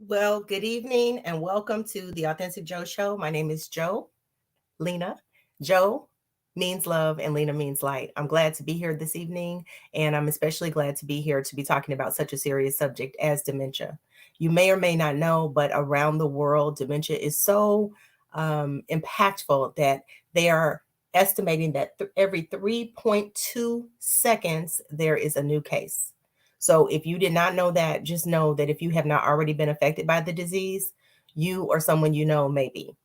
Well, good evening and welcome to the Authentic Joe Show. My name is Joe, Lena. Joe means love and Lena means light. I'm glad to be here this evening, and I'm especially glad to be here to be talking about such a serious subject as dementia. You may or may not know, but around the world, dementia is so impactful that they are estimating that every 3.2 seconds there is a new case. So if you did not know that, just know that if you have not already been affected by the disease, you or someone you know may be.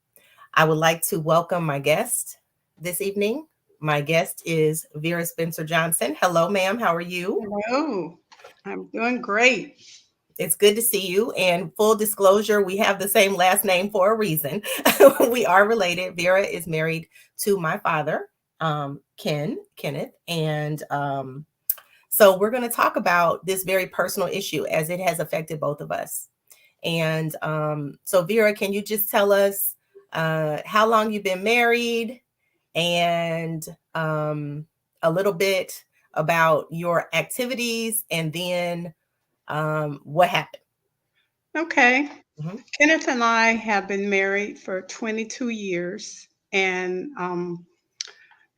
I would like to welcome my guest this evening. My guest is Vera Spencer Johnson. Hello, ma'am. How are you? Hello, I'm doing great. It's good to see you. And full disclosure, we have the same last name for a reason. We are related. Vera is married to my father, Kenneth. And so we're going to talk about this very personal issue as it has affected both of us. And so, Vera, can you just tell us how long you've been married and a little bit about your activities and then what happened? Okay. Mhm. Kenneth and I have been married for 22 years. And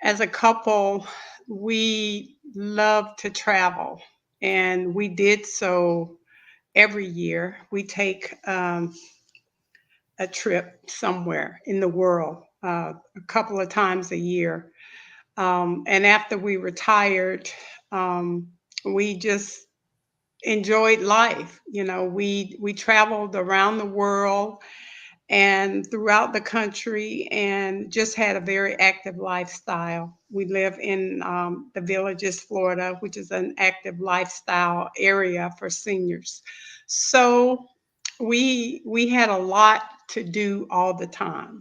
as a couple, we love to travel. And we did so every year. We take a trip somewhere in the world a couple of times a year. And after we retired, we just enjoyed life. We traveled around the world and throughout the country and just had a very active lifestyle. We live in the Villages, Florida, which is an active lifestyle area for seniors. So we had a lot to do all the time.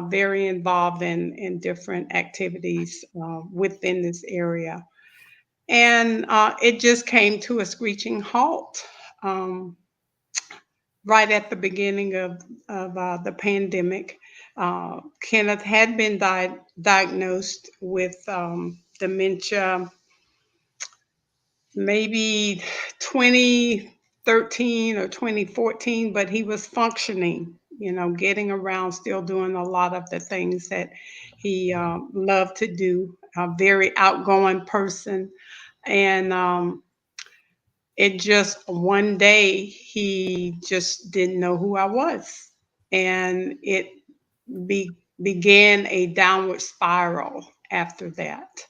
Very involved in different activities within this area. And it just came to a screeching halt right at the beginning of the pandemic. Kenneth had been diagnosed with dementia maybe 2013 or 2014, but he was functioning, getting around, still doing a lot of the things that he loved to do. A very outgoing person. And it just one day he just didn't know who I was. And it began a downward spiral after that.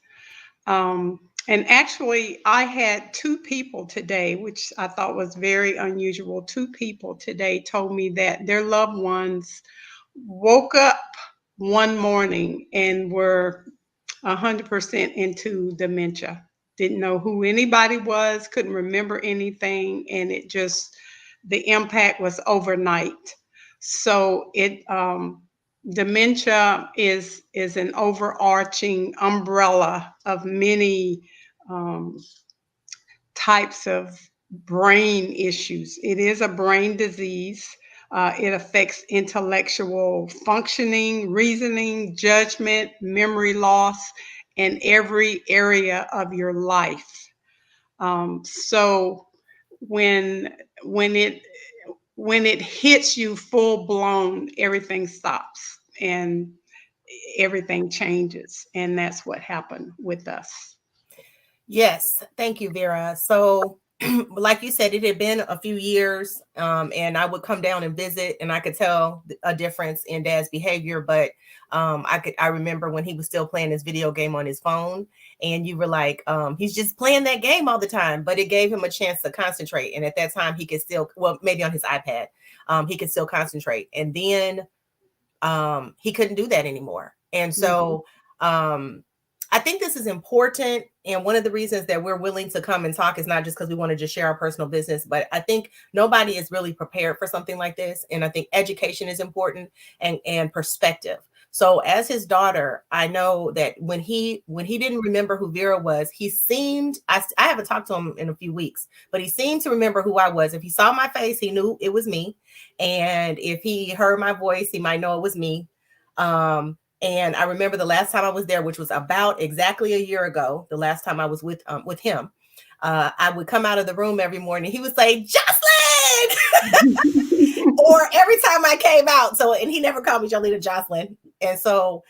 And actually, I had two people today, which I thought was very unusual. Two people today told me that their loved ones woke up one morning and were 100% into dementia. Didn't know who anybody was, couldn't remember anything, and the impact was overnight. So dementia is an overarching umbrella of many um, types of brain issues. It is a brain disease. It affects intellectual functioning, reasoning, judgment, memory loss, and every area of your life. So when when it when it hits you full blown, everything stops and everything changes, and that's what happened with us. Yes, thank you, Vera. So, like you said, it had been a few years, and I would come down and visit, and I could tell a difference in Dad's behavior. But I remember when he was still playing his video game on his phone, and you were like, he's just playing that game all the time. But it gave him a chance to concentrate, and at that time, he could still, well, maybe on his iPad, he could still concentrate, and then he couldn't do that anymore. And Mhm. so I think this is important. And one of the reasons that we're willing to come and talk is not just because we want to just share our personal business, but I think nobody is really prepared for something like this. And I think education is important and perspective. So as his daughter, I know that when he didn't remember who Vera was, he seemed, I haven't talked to him in a few weeks, but he seemed to remember who I was. If he saw my face, he knew it was me. And if he heard my voice, he might know it was me. And I remember the last time I was there, which was about exactly a year ago, the last time I was with him. I would come out of the room every morning. He would say, "Jocelyn!" Or every time I came out, so, and he never called me 𝐥𝐢𝐤𝐿. And so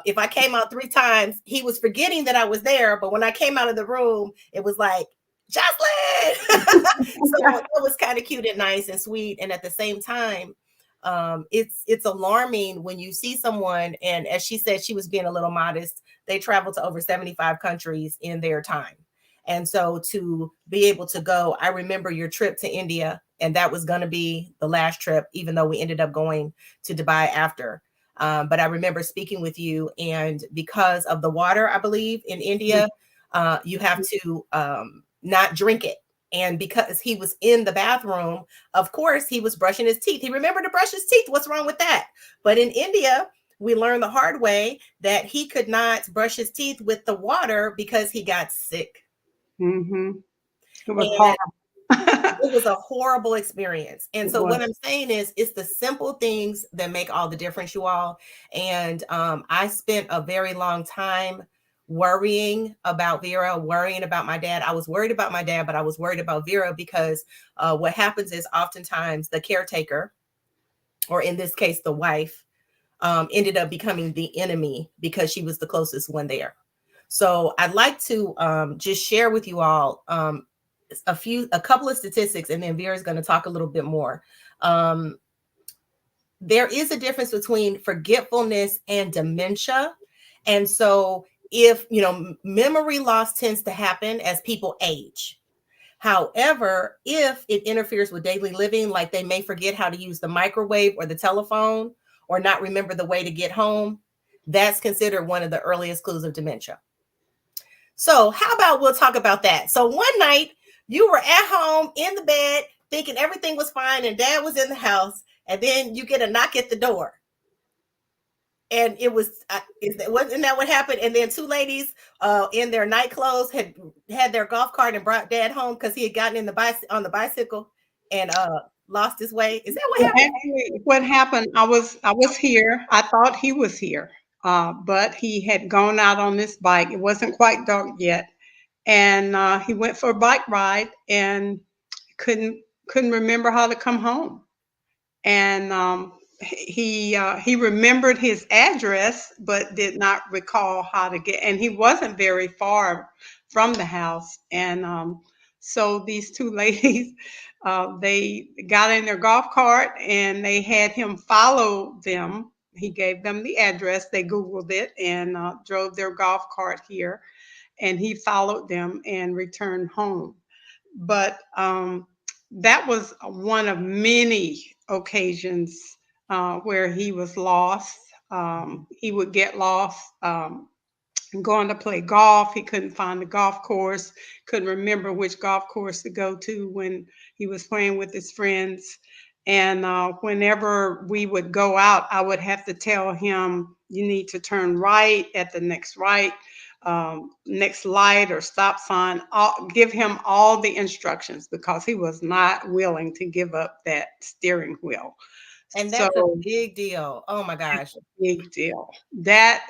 if I came out 3 times, he was forgetting that I was there. But when I came out of the room, it was like, Jocelyn. So it was kind of cute and nice and sweet. And at the same time, it's alarming when you see someone, and as she said, she was being a little modest. They traveled to over 75 countries in their time. And so to be able to go, I remember your trip to India, and that was going to be the last trip, even though we ended up going to Dubai after. But I remember speaking with you, and because of the water, I believe in India, you have to not drink it. And because he was in the bathroom, of course, he was brushing his teeth. He remembered to brush his teeth. What's wrong with that? But in India, we learned the hard way that he could not brush his teeth with the water because he got sick. Mm-hmm. It was And hard. it was a horrible experience. And It so was. what I'm saying is, it's the simple things that make all the difference, you all. And I spent a very long time worrying about Vera, worrying about my dad. I was worried about my dad, but I was worried about Vera because what happens is oftentimes the caretaker, or in this case, the wife, ended up becoming the enemy because she was the closest one there. So I'd like to just share with you all a couple of statistics, and then Vera's going to talk a little bit more. There is a difference between forgetfulness and dementia. And so if, memory loss tends to happen as people age. However, if it interferes with daily living, like they may forget how to use the microwave or the telephone, or not remember the way to get home, that's considered one of the earliest clues of dementia. So how about we'll talk about that. So one night you were at home in the bed thinking everything was fine and dad was in the house, and then you get a knock at the door. And it was, wasn't that what happened? And then 2 ladies in their night clothes had their golf cart and brought dad home because he had gotten in on the bicycle and lost his way. Is that what Well, happened? actually, what happened? I was here. I thought he was here, but he had gone out on this bike. It wasn't quite dark yet, and he went for a bike ride and couldn't couldn't remember how to come home. And he remembered his address, but did not recall how to get. And he wasn't very far from the house. And so these 2 ladies, they got in their golf cart and they had him follow them. He gave them the address. They Googled it and drove their golf cart here. And he followed them and returned home. But that was one of many occasions where he was lost. He would get lost going to play golf. He couldn't find the golf course, couldn't remember which golf course to go to when he was playing with his friends. And whenever we would go out, I would have to tell him, you need to turn right at the next right, next light or stop sign. Give him all the instructions because he was not willing to give up that steering wheel. And So that's a big deal. Oh my gosh. big deal. That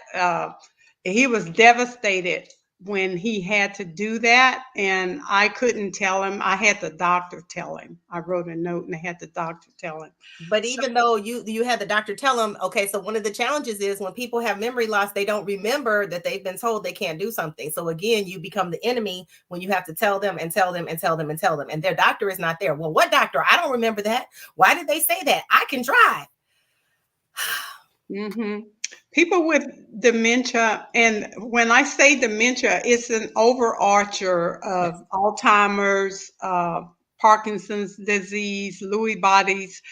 he was devastated when he had to do that, and I couldn't tell him. I had the doctor tell him. I wrote a note and I had the doctor tell him. But So even though you had the doctor tell them, okay, so one of the challenges is when people have memory loss, they don't remember that they've been told they can't do something. So again, you become the enemy when you have to tell them and tell them and tell them and tell them, and their doctor is not there. Well, what doctor? I don't remember that. Why did they say that? I can drive. hmm people with dementia, and when I say dementia, it's an overarcher Yes. of Alzheimer's, Parkinson's disease, Lewy bodies,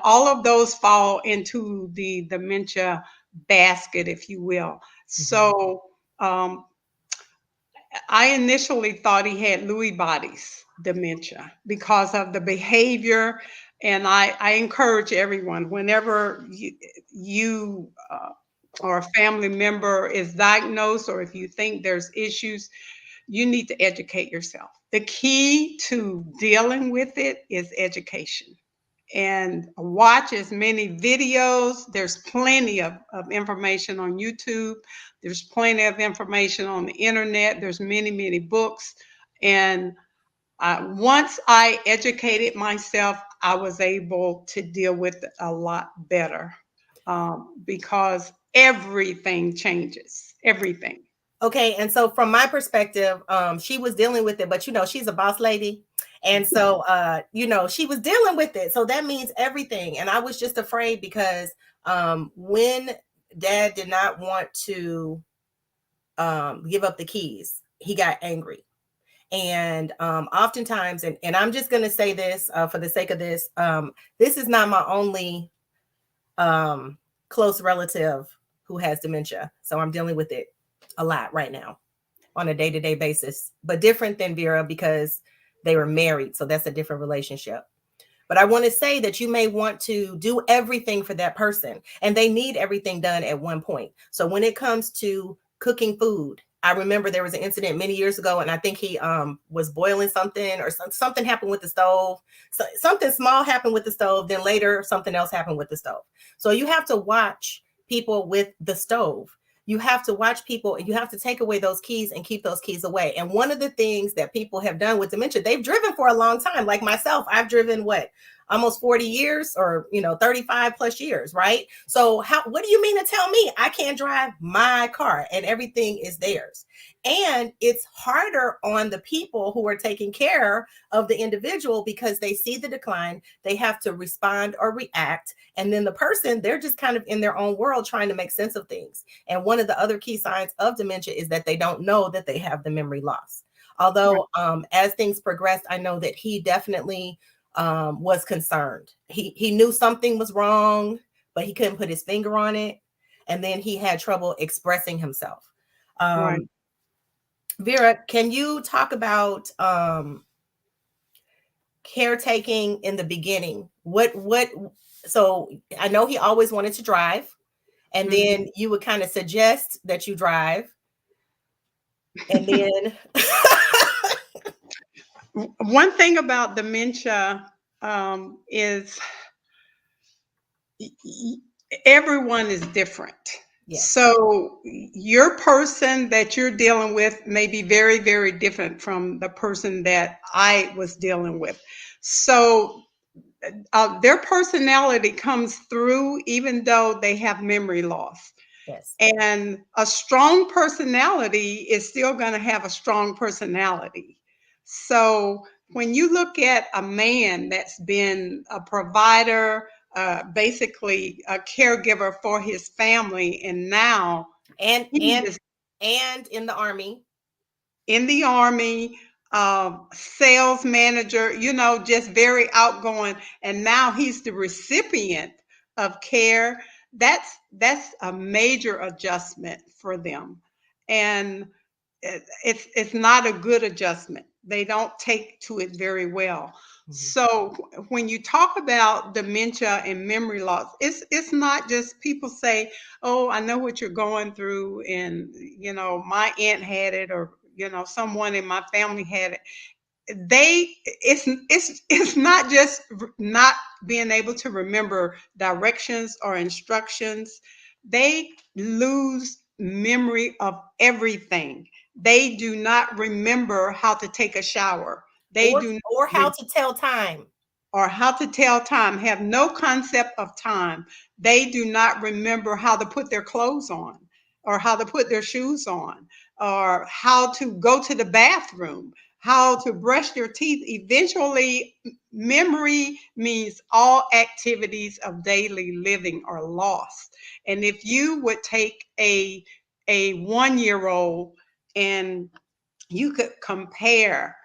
all of those fall into the dementia basket, if you will. Mhm. So I initially thought he had Lewy bodies dementia because of the behavior. And I encourage everyone, whenever you or a family member is diagnosed, or if you think there's issues, you need to educate yourself. The key to dealing with it is education, and watch as many videos. There's plenty of information on YouTube. There's plenty of information on the internet. There's many, many books. And Once I educated myself, I was able to deal with it a lot better, because everything changes, everything. Okay, and so from my perspective, she was dealing with it, but she's a boss lady. And so she was dealing with it. So that means everything. And I was just afraid because when dad did not want to give up the keys, he got angry. And oftentimes, and I'm just going to say this for the sake of this, this is not my only close relative who has dementia. So I'm dealing with it a lot right now on a day-to-day basis, but different than Vera because they were married. So that's a different relationship. But I want to say that you may want to do everything for that person, and they need everything done at one point. So when it comes to cooking food, I remember there was an incident many years ago, and I think he was boiling something, or something happened with the stove. So something small happened with the stove. Then later, something else happened with the stove. So you have to watch people with the stove. You have to watch people, and you have to take away those keys and keep those keys away. And one of the things that people have done with dementia, they've driven for a long time. Like myself, I've driven almost 40 years, or 35 plus years, right? So what do you mean to tell me I can't drive my car and everything is theirs? And it's harder on the people who are taking care of the individual because they see the decline, they have to respond or react, and then the person, they're just kind of in their own world trying to make sense of things. And one of the other key signs of dementia is that they don't know that they have the memory loss. Although as things progressed, I know that he definitely was concerned. He knew something was wrong, but he couldn't put his finger on it. And then he had trouble expressing himself. Right. Vera, can you talk about caretaking in the beginning? So I know he always wanted to drive, and then you would kind of suggest that you drive. And then one thing about dementia is everyone is different. yes, So your person that you're dealing with may be very, very different from the person that I was dealing with. So their personality comes through even though they have memory loss. yes, And a strong personality is still going to have a strong personality. So when you look at a man that's been a provider, basically a caregiver for his family, and now and he and is and in the army. in the army, sales manager, just very outgoing, and now he's the recipient of care. That's a major adjustment for them, and it's not a good adjustment. They don't take to it very well. So when you talk about dementia and memory loss, it's not just people say, "Oh, I know what you're going through," and my aunt had it, or someone in my family had it. It's not just not being able to remember directions or instructions. They lose memory of everything. They do not remember how to take a shower. They or do not or how to tell time. or how to tell time, have no concept of time. They do not remember how to put their clothes on, or how to put their shoes on, or how to go to the bathroom, how to brush their teeth. Eventually, memory means all activities of daily living are lost. And if you would take a 1-year old and you could compare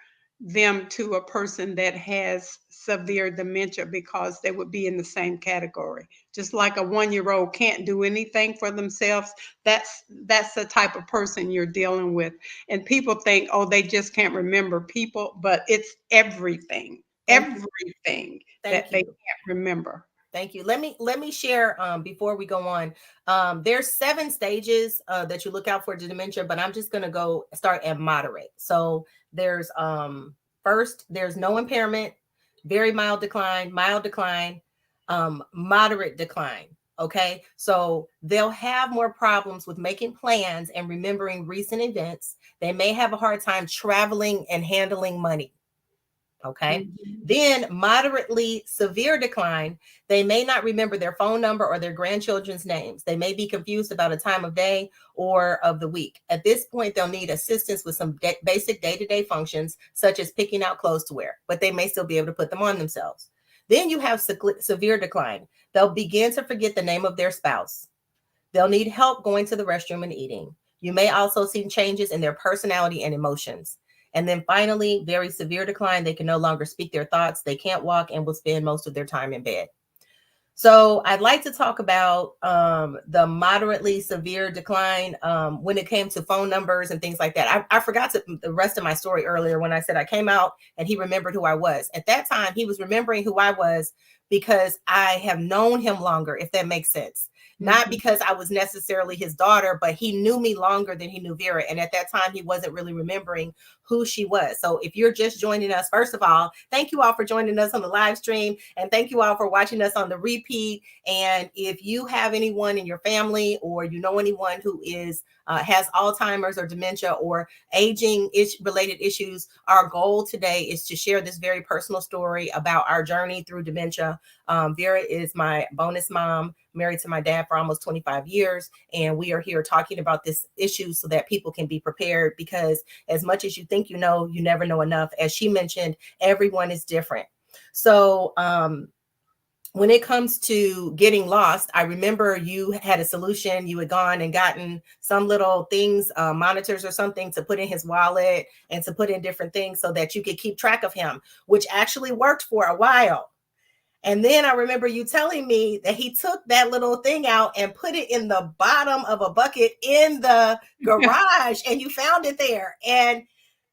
them to a person that has severe dementia, because they would be in the same category. Just like a 1-year old can't do anything for themselves, that's the type of person you're dealing with. And people think, oh, they just can't remember people, but it's everything, Thank you. everything Thank that they you. can't remember. Thank you. Let me share before we go on. There's 7 stages that you look out for dementia, but I'm just gonna go start at moderate. So there's first there's no impairment, very mild decline, moderate decline. Okay, so they'll have more problems with making plans and remembering recent events. They may have a hard time traveling and handling money. Okay. Mhm. Then moderately severe decline, they may not remember their phone number or their grandchildren's names. They may be confused about a time of day or of the week. At this point, they'll need assistance with some basic day-to-day functions, such as picking out clothes to wear, but they may still be able to put them on themselves. Then you have severe decline. They'll begin to forget the name of their spouse. They'll need help going to the restroom and eating. You may also see changes in their personality and emotions. And then finally, very severe decline. They can no longer speak their thoughts. They can't walk and will spend most of their time in bed. So I'd like to talk about the moderately severe decline when it came to phone numbers and things like that. I forgot the rest of my story earlier when I said I came out and he remembered who I was. At that time, he was remembering who I was because I have known him longer, if that makes sense. Not Mhm. because I was necessarily his daughter, but he knew me longer than he knew Vera. And at that time, he wasn't really remembering who she was. So if you're just joining us, first of all, thank you all for joining us on the live stream. And thank you all for watching us on the repeat. And if you have anyone in your family or you know anyone who is has Alzheimer's or dementia or aging related issues, our goal today is to share this very personal story about our journey through dementia. Vera is my bonus mom, married to my dad for almost 25 years. And we are here talking about this issue so that people can be prepared, because as much as you think you know, you never know enough. As she mentioned, everyone is different. So when it comes to getting lost, I remember you had a solution. You had gone and gotten some little things, monitors or something to put in his wallet and to put in different things so that you could keep track of him, which actually worked for a while. And then I remember you telling me that he took that little thing out and put it in the bottom of a bucket in the garage and you found it there. And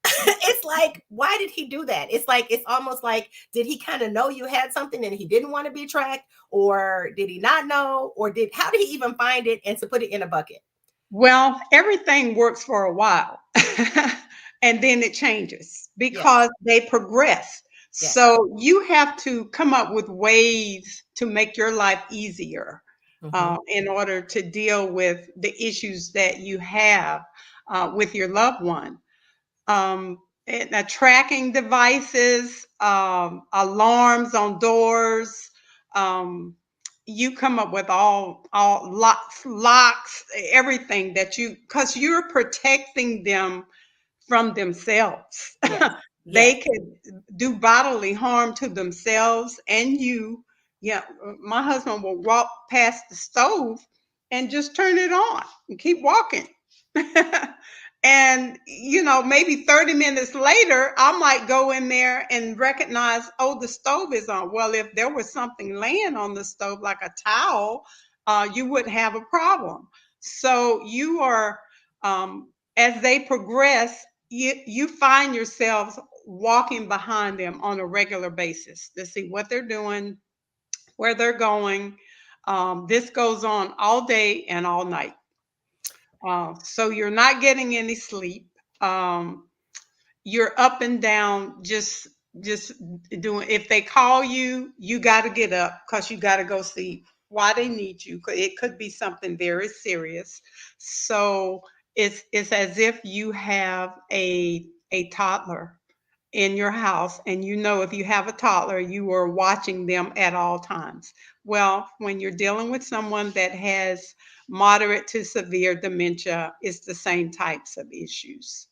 it's like, why did he do that? It's like, it's almost like, did he kind of know you had something and he didn't want to be tracked? Or did he not know? Or how did he even find it and to put it in a bucket? Well, everything works for a while and then it changes Yes, because they progress. yes. So you have to come up with ways to make your life easier Mm-hmm. in order to deal with the issues that you have with your loved one. Tracking devices, alarms on doors. Um, you come up with all locks, everything that you, because you're protecting them from themselves. Yes, yes, They could do bodily harm to themselves and you. Yeah, my husband will walk past the stove and just turn it on and keep walking. And maybe 30 minutes later, I might go in there and recognize, oh, the stove is on. Well, if there was something laying on the stove, like a towel, you wouldn't have a problem. So you are, as they progress, you find yourselves walking behind them on a regular basis to see what they're doing, where they're going. This goes on all day and all night. So you're not getting any sleep. Um, you're up and down, just doing. If they call you, you got to get up because you got to go see why they need you. It could be something very serious. So it's as if you have a toddler in your house, and if you have a toddler, you are watching them at all times. Well, when you're dealing with someone that has moderate to severe dementia, it's the same types of issues.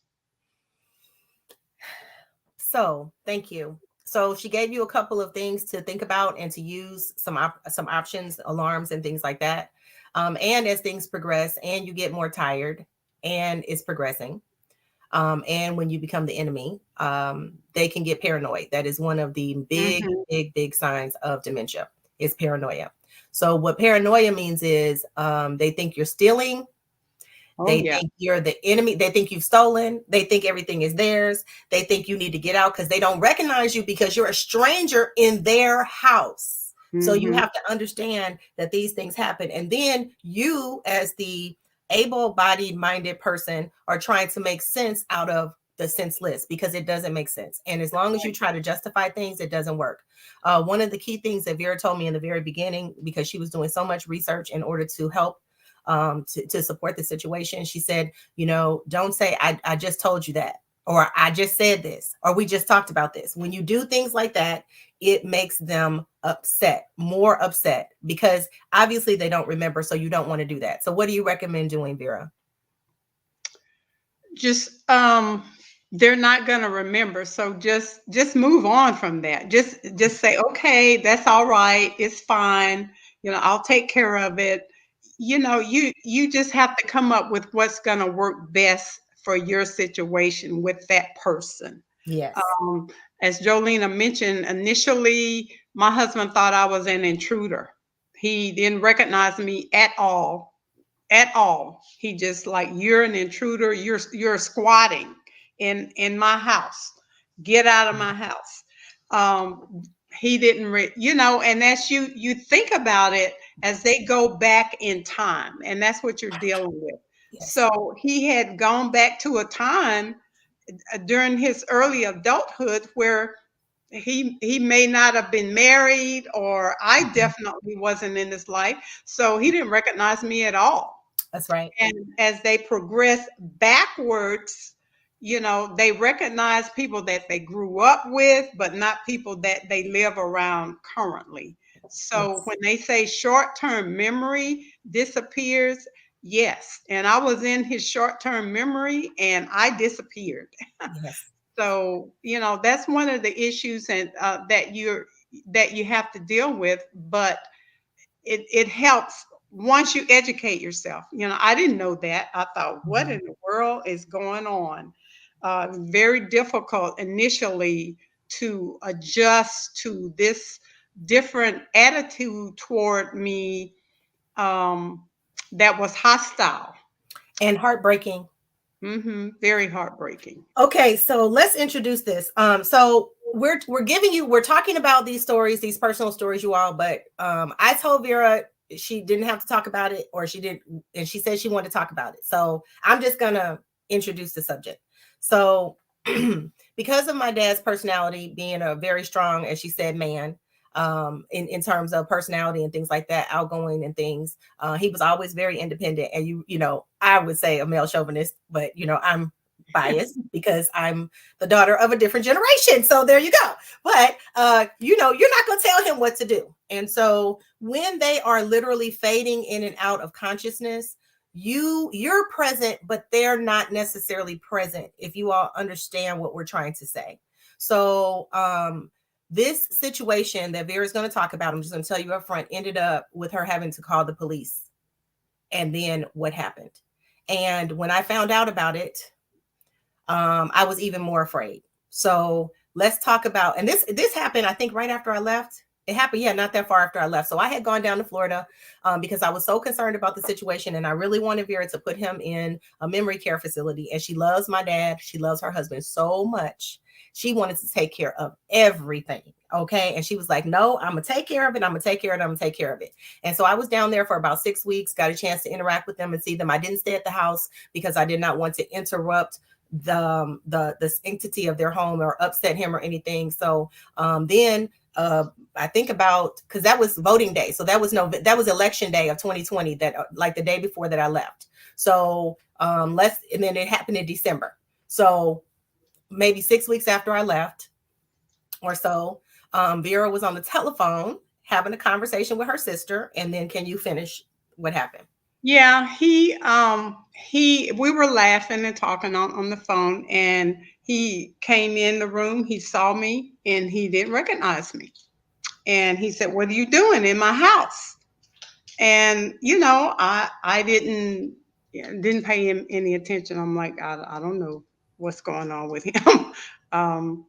So thank you. So she gave you a couple of things to think about and to use some options, alarms and things like that. And as things progress and you get more tired and it's progressing, and when you become the enemy, they can get paranoid. That is one of the big, Mhm. big, big signs of dementia is paranoia. So what paranoia means is they think you're stealing. Oh, They yeah. think you're the enemy. They think you've stolen. They think everything is theirs. They think you need to get out because they don't recognize you because you're a stranger in their house. So you Mhm. have to understand that these things happen. And then you, as the able-bodied minded person, are trying to make sense out of the senseless because it doesn't make sense. And as long as you try to justify things, it doesn't work. One of the key things that Vera told me in the very beginning, because she was doing so much research in order to help to support the situation. She said, don't say, I just told you that. or I just said this, or we just talked about this. When you do things like that, it makes them upset, more upset, because obviously they don't remember. So you don't want to do that. So what do you recommend doing, Vera? Just they're not going to remember, so just move on from that. Just say, okay, that's all right, it's fine, I'll take care of it. You just have to come up with what's going to work best for your situation with that person. Yes. um, as Jolena mentioned, initially my husband thought I was an intruder. He didn't recognize me at all, at all. He just like, you're an intruder. You're squatting in my house. Get out of my house. He didn't, and that's you think about it as they go back in time, and that's what you're dealing with. Yes. So he had gone back to a time during his early adulthood where he may not have been married, or I Mhm. definitely wasn't in his life, so he didn't recognize me at all. That's right. And as they progress backwards, they recognize people that they grew up with, but not people that they live around currently. So Yes. when they say short-term memory disappears, yes, and I was in his short-term memory and I disappeared. Yes. So, that's one of the issues, and that you have to deal with, but it helps once you educate yourself. I didn't know that. I thought, what Mhm. in the world is going on? Very difficult initially to adjust to this different attitude toward me, um, that was hostile. And heartbreaking. Very heartbreaking. Okay, so let's introduce this. So we're talking about these stories, these personal stories, you all. But I told Vera she didn't have to talk about it, or she did, and she said she wanted to talk about it. So I'm just gonna introduce the subject. So because of my dad's personality being a very strong, as she said, man, in terms of personality and things like that, outgoing and things, he was always very independent. And I would say a male chauvinist, but I'm biased because I'm the daughter of a different generation. So there you go. But you're not going to tell him what to do. And so when they are literally fading in and out of consciousness, you're present, but they're not necessarily present, if you all understand what we're trying to say. So this situation that Vera's going to talk about, I'm just going to tell you up front, ended up with her having to call the police. And then what happened? And when I found out about it, I was even more afraid. So let's talk about, and this happened, I think, right after I left. It happened, yeah, not that far after I left. So I had gone down to Florida because I was so concerned about the situation, and I really wanted Vera to put him in a memory care facility. And she loves my dad. She loves her husband so much. She wanted to take care of everything. Okay. And she was like, no, I'm going to take care of it. I'm going to take care of it. I'm going to take care of it. And so I was down there for about 6 weeks, got a chance to interact with them and see them. I didn't stay at the house because I did not want to interrupt the sanctity of their home or upset him or anything. So then I think about, because that was voting day, so that was election day of 2020, that like the day before that I left. So and then it happened in December. So maybe 6 weeks after I left or so, Vera was on the telephone having a conversation with her sister. And then can you finish what happened? Yeah, we were laughing and talking on the phone, and he came in the room, he saw me, and he didn't recognize me. And he said, "What are you doing in my house?" And I didn't pay him any attention. I'm like, I don't know what's going on with him. um,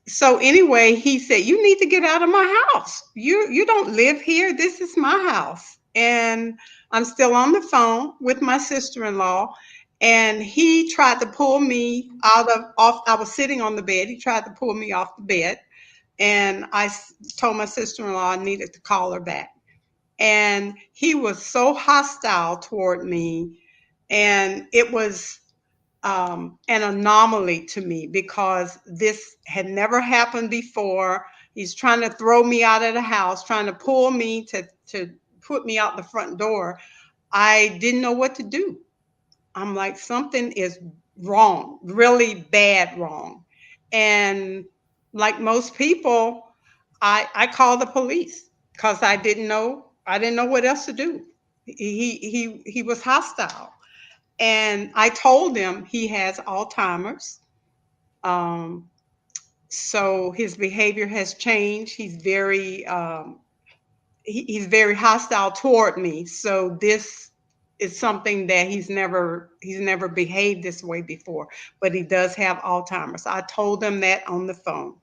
so anyway, he said, "You need to get out of my house. You don't live here. This is my house." And I'm still on the phone with my sister-in-law, and he tried to pull me out of off. I was sitting on the bed. He tried to pull me off the bed, and I told my sister-in-law I needed to call her back. And he was so hostile toward me, and it was an anomaly to me because this had never happened before. He's trying to throw me out of the house, trying to pull me to put me out the front door. I didn't know what to do. I'm like, something is wrong, really bad wrong. And like most people, I called the police because I didn't know what else to do. He was hostile. And I told him he has Alzheimer's. Um, so his behavior has changed. He's very hostile toward me. So this is something that he's never behaved this way before. But he does have Alzheimer's. I told them that on the phone.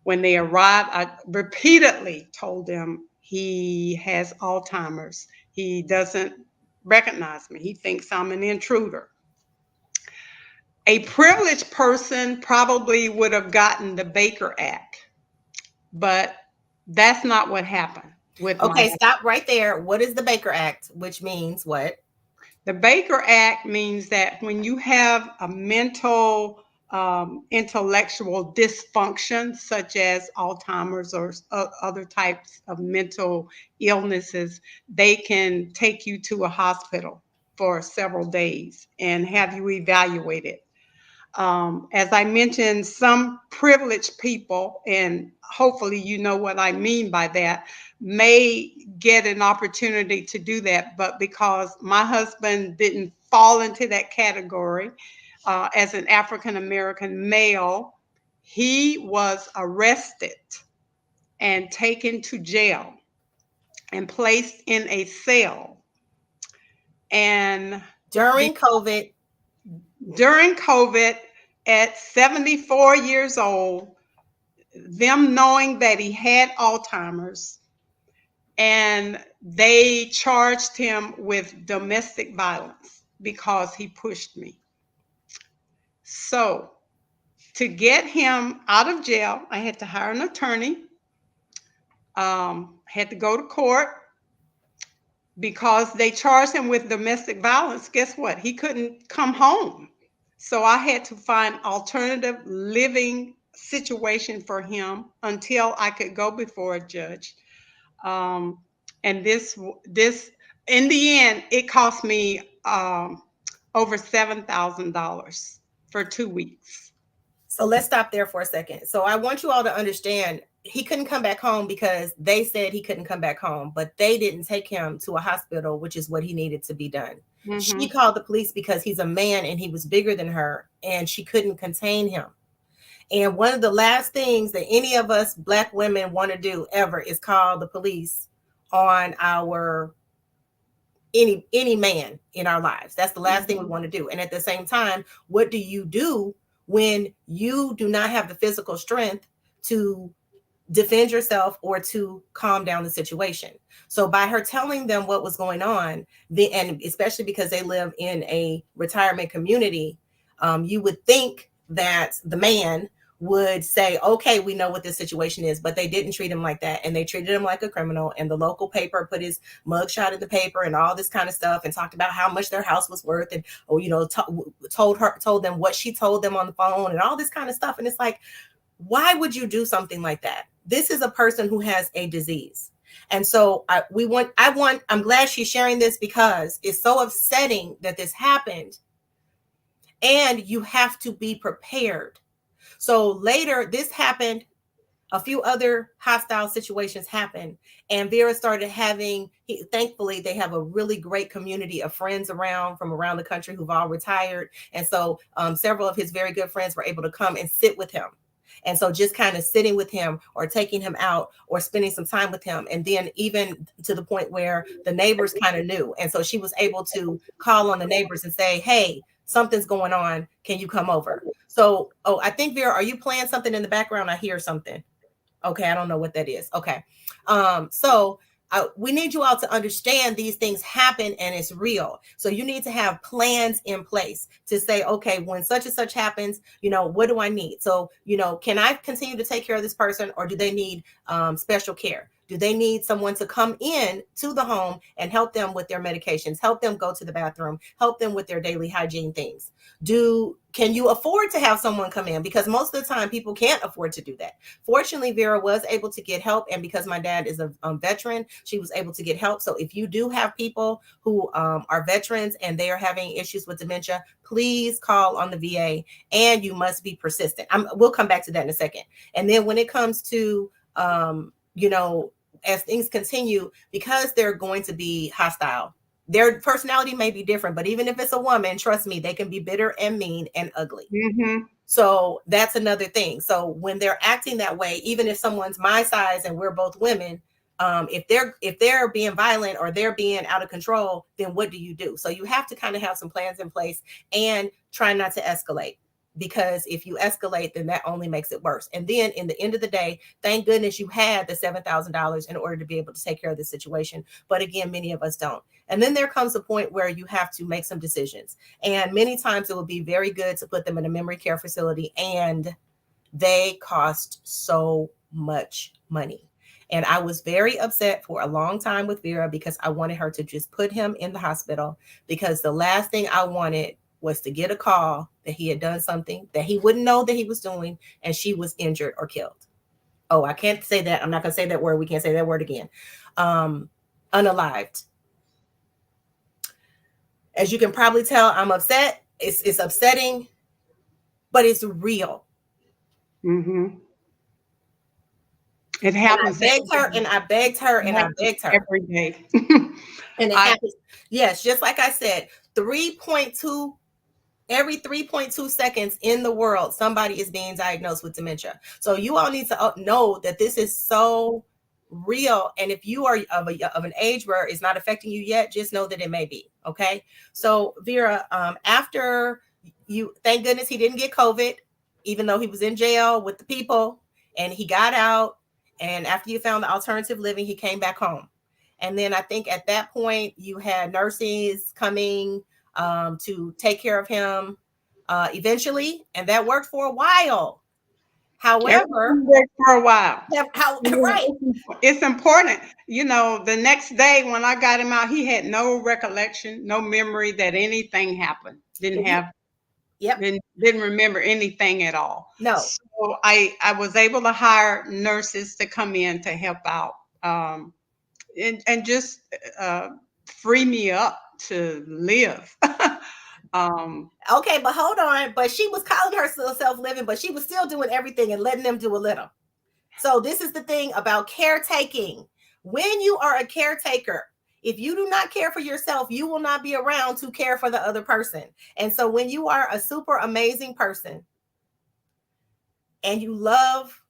When they arrived, I repeatedly told them he has Alzheimer's. He doesn't recognize me. He thinks I'm an intruder. A privileged person probably would have gotten the Baker Act, but that's not what happened with my Okay, stop right there. What is the Baker Act, which means what? The Baker Act means that when you have a mental, intellectual dysfunction, such as Alzheimer's or other types of mental illnesses, they can take you to a hospital for several days and have you evaluated. As I mentioned, some privileged people, and hopefully you know what I mean by that, may get an opportunity to do that. But because my husband didn't fall into that category as an African American male, he was arrested and taken to jail and placed in a cell. And During COVID. during COVID, at 74 years old, them knowing that he had Alzheimer's, and they charged him with domestic violence because he pushed me. So, to get him out of jail, I had to hire an attorney, had to go to court because they charged him with domestic violence. Guess what? He couldn't come home. So I had to find alternative living situation for him until I could go before a judge. Um, and this in the end, it cost me over $7,000 for 2 weeks. So let's stop there for a second. So I want you all to understand he couldn't come back home because they said he couldn't come back home, but they didn't take him to a hospital, which is what he needed to be done. Mm-hmm. She called the police because he's a man and he was bigger than her and she couldn't contain him. And one of the last things that any of us Black women want to do ever is call the police on our any man in our lives. That's the last thing we want to do. And at the same time, what do you do when you do not have the physical strength to defend yourself or to calm down the situation? So by her telling them what was going on, and especially because they live in a retirement community, you would think that the man would say, okay, we know what this situation is, but they didn't treat him like that. And they treated him like a criminal. And the local paper put his mugshot in the paper and all this kind of stuff and talked about how much their house was worth and, told them what she told them on the phone and all this kind of stuff. And it's like, why would you do something like that? This is a person who has a disease. And so I'm glad she's sharing this because it's so upsetting that this happened. And you have to be prepared. So later, this happened. A few other hostile situations happened, and Vera started thankfully, they have a really great community of friends from around the country who've all retired. And so several of his very good friends were able to come and sit with him. And so just kind of sitting with him or taking him out or spending some time with him. And then even to the point where the neighbors kind of knew. And so she was able to call on the neighbors and say, hey, something's going on. Can you come over? So, I think, Vera, are you playing something in the background? I hear something. Okay, I don't know what that is. Okay. We need you all to understand these things happen and it's real. So you need to have plans in place to say, okay, when such and such happens, what do I need? So, can I continue to take care of this person or do they need special care? Do they need someone to come in to the home and help them with their medications, help them go to the bathroom, help them with their daily hygiene things? Can you afford to have someone come in? Because most of the time people can't afford to do that. Fortunately, Vera was able to get help. And because my dad is a veteran, she was able to get help. So if you do have people who are veterans and they are having issues with dementia, please call on the VA, and you must be persistent. We'll come back to that in a second. And then when it comes to, as things continue, because they're going to be hostile, their personality may be different, but even if it's a woman, trust me, they can be bitter and mean and ugly. Mm-hmm. So that's another thing. So when they're acting that way, even if someone's my size and we're both women, if they're being violent or they're being out of control, then what do you do? So you have to kind of have some plans in place and try not to escalate. Because if you escalate, then that only makes it worse. And then in the end of the day, thank goodness you had the $7,000 in order to be able to take care of the situation. But again, many of us don't. And then there comes a point where you have to make some decisions. And many times it would be very good to put them in a memory care facility, and they cost so much money. And I was very upset for a long time with Vera because I wanted her to just put him in the hospital, because the last thing I wanted was to get a call that he had done something that he wouldn't know that he was doing, and she was injured or killed. Oh, I can't say that. I'm not going to say that word. We can't say that word again. Unalived. As you can probably tell, I'm upset. It's upsetting, but it's real. Mm-hmm. It happens. And I begged her every day. And it happens. Yes, just like I said, 3.2 every 3.2 seconds in the world, somebody is being diagnosed with dementia. So you all need to know that this is so real. And if you are of an age where it's not affecting you yet, just know that it may be. Okay. So Vera, after you, thank goodness he didn't get COVID, even though he was in jail with the people, and he got out. And after you found the alternative living, he came back home. And then I think at that point you had nurses coming to take care of him eventually, and that worked for a while. However, for a while. Right. It's important. The next day when I got him out, he had no recollection, no memory that anything happened. Didn't remember anything at all. No. So I was able to hire nurses to come in to help out and just free me up to live. Okay, but hold on. But she was calling herself living, but she was still doing everything and letting them do a little. So this is the thing about caretaking. When you are a caretaker, if you do not care for yourself, you will not be around to care for the other person. And so when you are a super amazing person and you love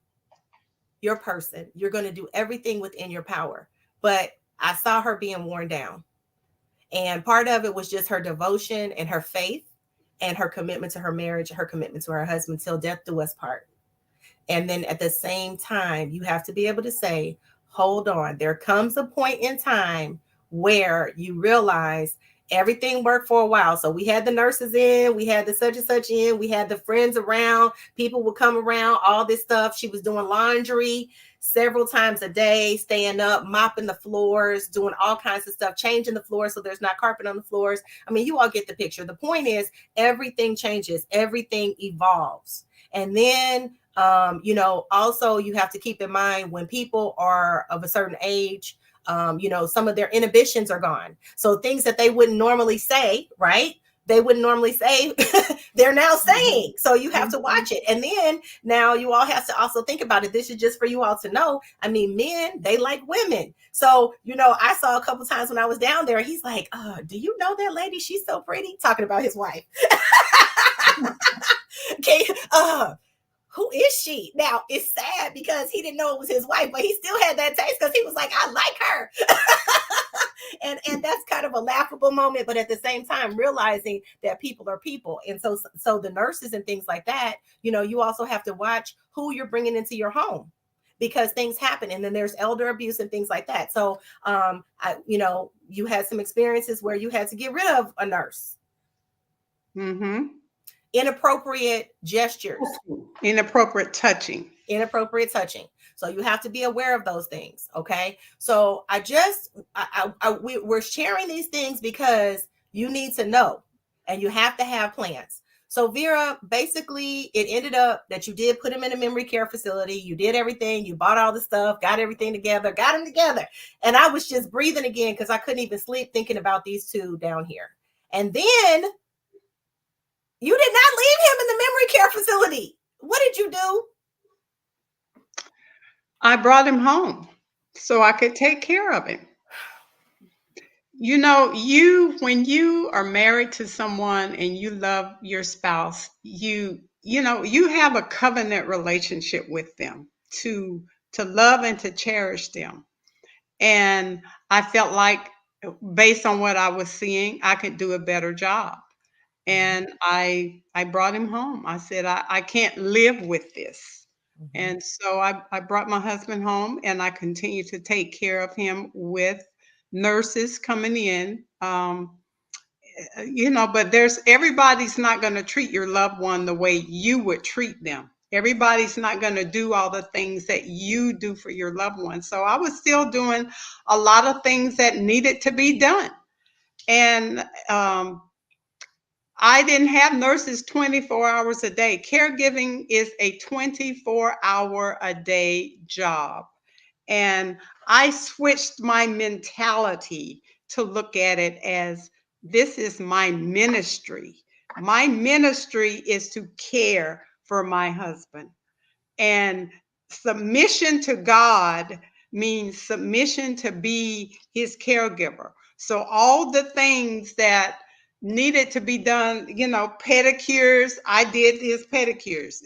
your person, you're going to do everything within your power. But I saw her being worn down. And part of it was just her devotion and her faith and her commitment to her marriage, her commitment to her husband till death do us part. And then at the same time, you have to be able to say, hold on, there comes a point in time where you realize everything worked for a while. So we had the nurses in, we had the such and such in, we had the friends around, people would come around, all this stuff. She was doing laundry several times a day, staying up, mopping the floors, doing all kinds of stuff, changing the floors so there's not carpet on the floors. I mean, you all get the picture. The point is, everything changes, everything evolves. And then, also you have to keep in mind when people are of a certain age, some of their inhibitions are gone. So things that they wouldn't normally say, right? They wouldn't normally say, they're now saying. So you have to watch it. And then now you all have to also think about it. This is just for you all to know. I mean, men, they like women. So, I saw a couple times when I was down there, he's like, do you know that lady? She's so pretty. Talking about his wife. Okay. Who is she? Now, it's sad because he didn't know it was his wife, but he still had that taste because he was like, I like her. and that's kind of a laughable moment, but at the same time, realizing that people are people. And so the nurses and things like that, you also have to watch who you're bringing into your home, because things happen. And then there's elder abuse and things like that. So, you had some experiences where you had to get rid of a nurse. Mm-hmm. Inappropriate gestures. Inappropriate touching. So you have to be aware of those things. Okay. So we're sharing these things because you need to know, and you have to have plans. So Vera, basically it ended up that you did put him in a memory care facility. You did everything. You bought all the stuff, got everything together, got him together. And I was just breathing again because I couldn't even sleep thinking about these two down here. And then you did not leave him in the memory care facility. What did you do? I brought him home so I could take care of him. You know, when you are married to someone and you love your spouse, you have a covenant relationship with them to love and to cherish them. And I felt like, based on what I was seeing, I could do a better job. And I brought him home. I said, I can't live with this. Mm-hmm. And so I brought my husband home, and I continued to take care of him with nurses coming in. But everybody's not going to treat your loved one the way you would treat them. Everybody's not going to do all the things that you do for your loved one. So I was still doing a lot of things that needed to be done. And I didn't have nurses 24 hours a day. Caregiving is a 24-hour-a-day job. And I switched my mentality to look at it as, this is my ministry. My ministry is to care for my husband. And submission to God means submission to be his caregiver. So all the things that needed to be done, pedicures, I did his pedicures,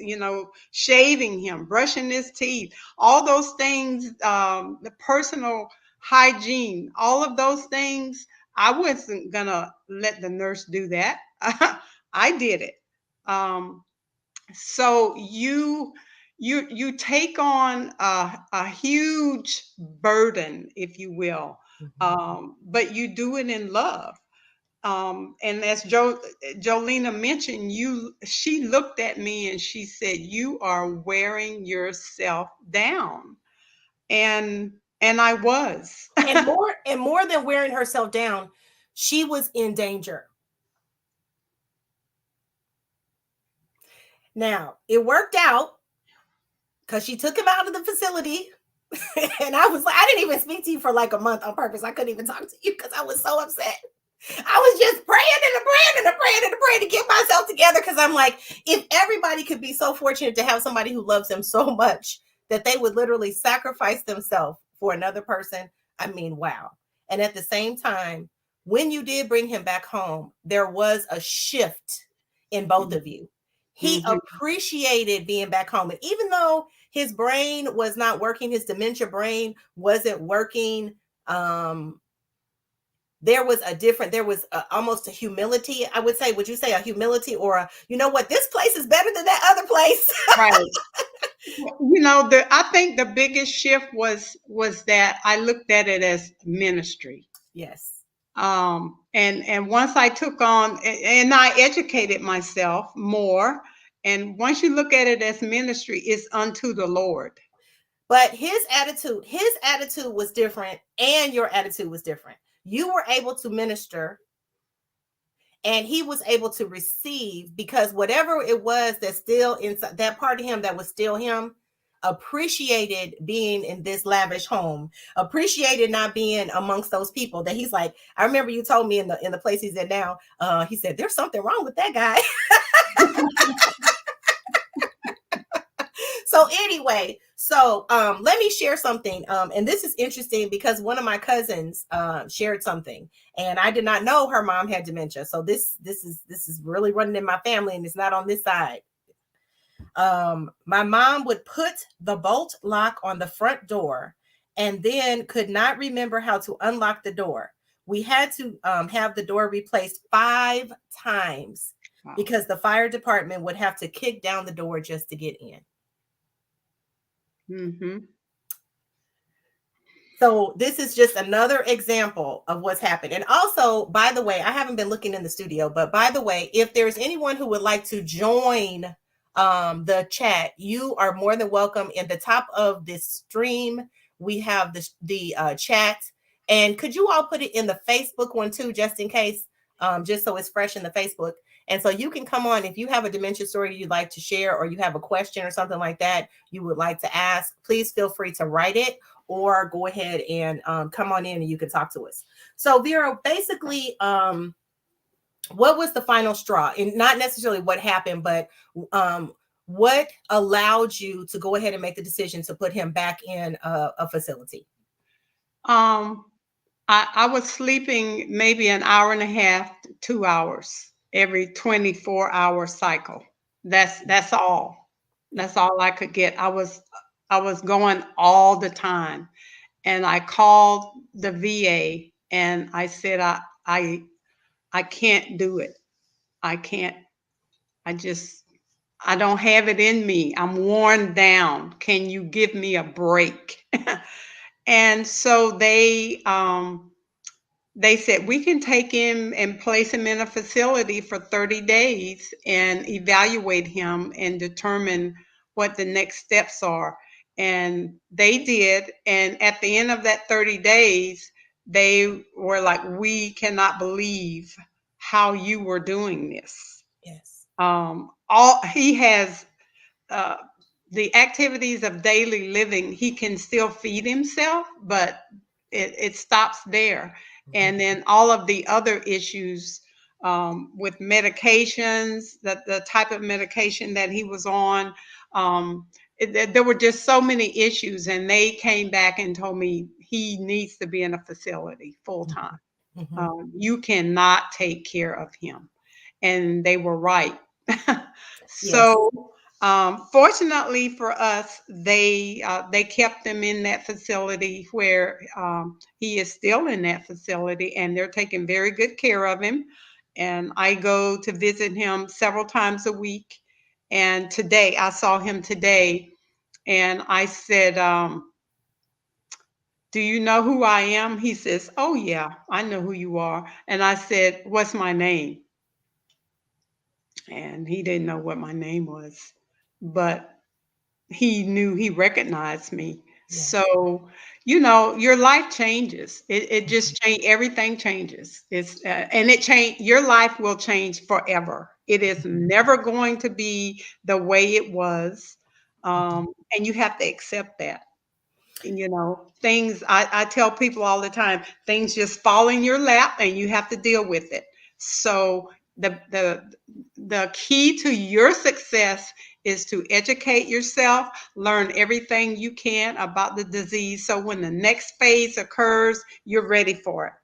shaving him, brushing his teeth, all those things, the personal hygiene, all of those things. I wasn't gonna let the nurse do that. I did it. So you take on a huge burden, if you will, but you do it in love. And as Jolena mentioned, she looked at me and she said, "You are wearing yourself down," and I was. and more than wearing herself down, she was in danger. Now it worked out because she took him out of the facility. And I was like, I didn't even speak to you for like a month on purpose. I couldn't even talk to you because I was so upset. I was just praying to get myself together, because I'm like, if everybody could be so fortunate to have somebody who loves them so much that they would literally sacrifice themselves for another person, I mean, wow. And at the same time, when you did bring him back home, there was a shift in both of you. He appreciated being back home. And even though his brain was not working, his dementia brain wasn't working, there was almost a humility, I would say. Would you say a humility, or you know what, this place is better than that other place? Right. I think the biggest shift was that I looked at it as ministry. Yes. And once I took on, and I educated myself more, and once you look at it as ministry, it's unto the Lord. But his attitude was different, and your attitude was different. You were able to minister, and he was able to receive, because whatever it was that's still inside, that part of him that was still him, appreciated being in this lavish home, appreciated not being amongst those people that he's like, I remember you told me in the place he's in now, he said, there's something wrong with that guy. So anyway, let me share something. And this is interesting because one of my cousins shared something, and I did not know her mom had dementia. So this is really running in my family, and it's not on this side. My mom would put the bolt lock on the front door and then could not remember how to unlock the door. We had to have the door replaced 5 times because the fire department would have to kick down the door just to get in. So this is just another example of what's happened. And also, by the way, I haven't been looking in the studio, but by the way, if there's anyone who would like to join the chat, you are more than welcome. In the top of this stream, we have the chat. And could you all put it in the Facebook one too, just in case, just so it's fresh in the Facebook. And so you can come on if you have a dementia story you'd like to share, or you have a question or something like that you would like to ask. Please feel free to write it, or go ahead and come on in and you can talk to us. So Vera, basically, what was the final straw? And not necessarily what happened, but what allowed you to go ahead and make the decision to put him back in a facility? I was sleeping maybe an hour and a half to 2 hours every 24-hour cycle. That's all. That's all I could get. I was going all the time, and I called the VA and I said I can't do it. I can't. I don't have it in me. I'm worn down. Can you give me a break? And so they said we can take him and place him in a facility for 30 days and evaluate him and determine what the next steps are. And they did. And at the end of that 30 days, they were like, we cannot believe how you were doing this. Yes. He has the activities of daily living. He can still feed himself, but it stops there. And then all of the other issues with medications, the type of medication that he was on, there were just so many issues. And they came back and told me he needs to be in a facility full time. You cannot take care of him. And they were right. So fortunately for us, they kept him in that facility where he is still in that facility, and they're taking very good care of him. And I go to visit him several times a week. And today, I saw him today, and I said, do you know who I am? He says, oh, yeah, I know who you are. And I said, what's my name? And he didn't know what my name was, but he knew, he recognized me. Yeah. So, your life changes. It just change. Everything changes. And it change. Your life will change forever. It is never going to be the way it was. And you have to accept that. Things, I tell people all the time, things just fall in your lap and you have to deal with it. So the key to your success is to educate yourself, learn everything you can about the disease. So when the next phase occurs, you're ready for it.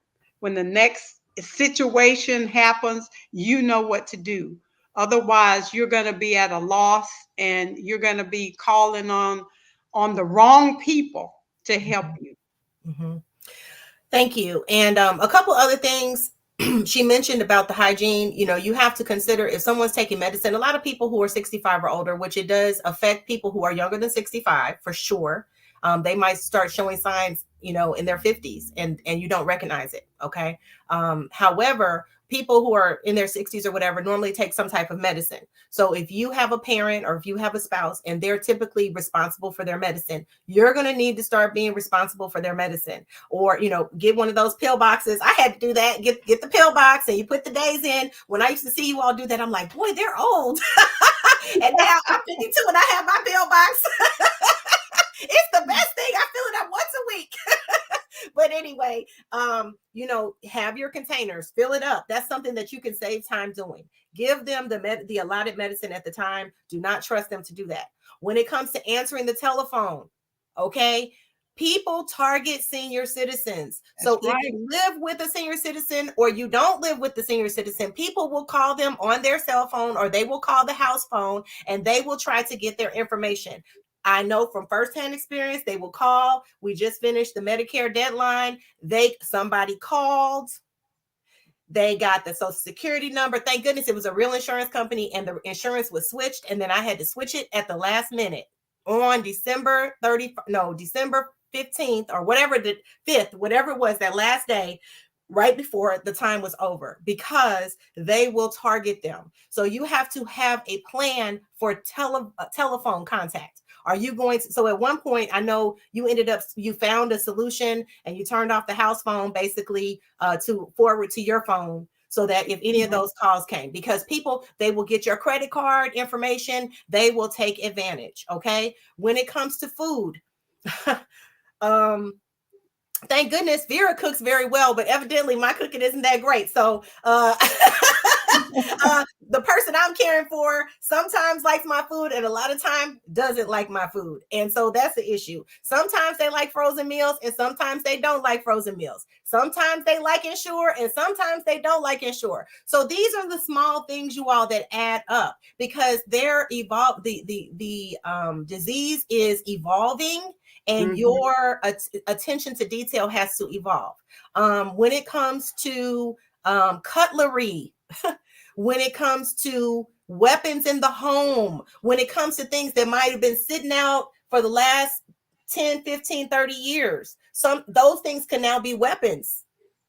When the next situation happens, you know what to do. Otherwise, you're going to be at a loss, and you're going to be calling on the wrong people to help you. Thank you. And a couple other things she mentioned about the hygiene. You have to consider if someone's taking medicine. A lot of people who are 65 or older, which it does affect people who are younger than 65 for sure. They might start showing signs, in their 50s, and you don't recognize it. Okay. However, people who are in their 60s or whatever normally take some type of medicine. So if you have a parent or if you have a spouse and they're typically responsible for their medicine, you're going to need to start being responsible for their medicine, or, get one of those pill boxes. I had to do that. Get the pill box and you put the days in. When I used to see you all do that, I'm like, boy, they're old. And now I'm 52 and I have my pill box. It's the best thing. I fill it up once a week. But anyway, have your containers, fill it up. That's something that you can save time doing. Give them the allotted medicine at the time. Do not trust them to do that. When it comes to answering the telephone, okay, people target senior citizens. So if you live with a senior citizen or you don't live with the senior citizen, people will call them on their cell phone, or they will call the house phone, and they will try to get their information. I know from firsthand experience, they will call. We just finished the Medicare deadline. Somebody called. They got the Social Security number. Thank goodness it was a real insurance company, and the insurance was switched. And then I had to switch it at the last minute on December 15th or whatever, the 5th, whatever it was, that last day. right before the time was over, because they will target them. So you have to have a plan for telephone contact. Are you going to, so at one point, I know you found a solution and you turned off the house phone basically to forward to your phone, so that if any of those calls came, because people, they will get your credit card information, they will take advantage. Okay. When it comes to food, thank goodness Vera cooks very well, but evidently my cooking isn't that great. So the person I'm caring for sometimes likes my food and a lot of time doesn't like my food. And so that's the issue. Sometimes they like frozen meals and sometimes they don't like frozen meals. Sometimes they like Ensure and sometimes they don't like Ensure. So these are the small things, you all, that add up, because they're evolved. The disease is evolving, and your attention to detail has to evolve. When it comes to cutlery, when it comes to weapons in the home, when it comes to things that might have been sitting out for the last 10, 15, 30 years, those things can now be weapons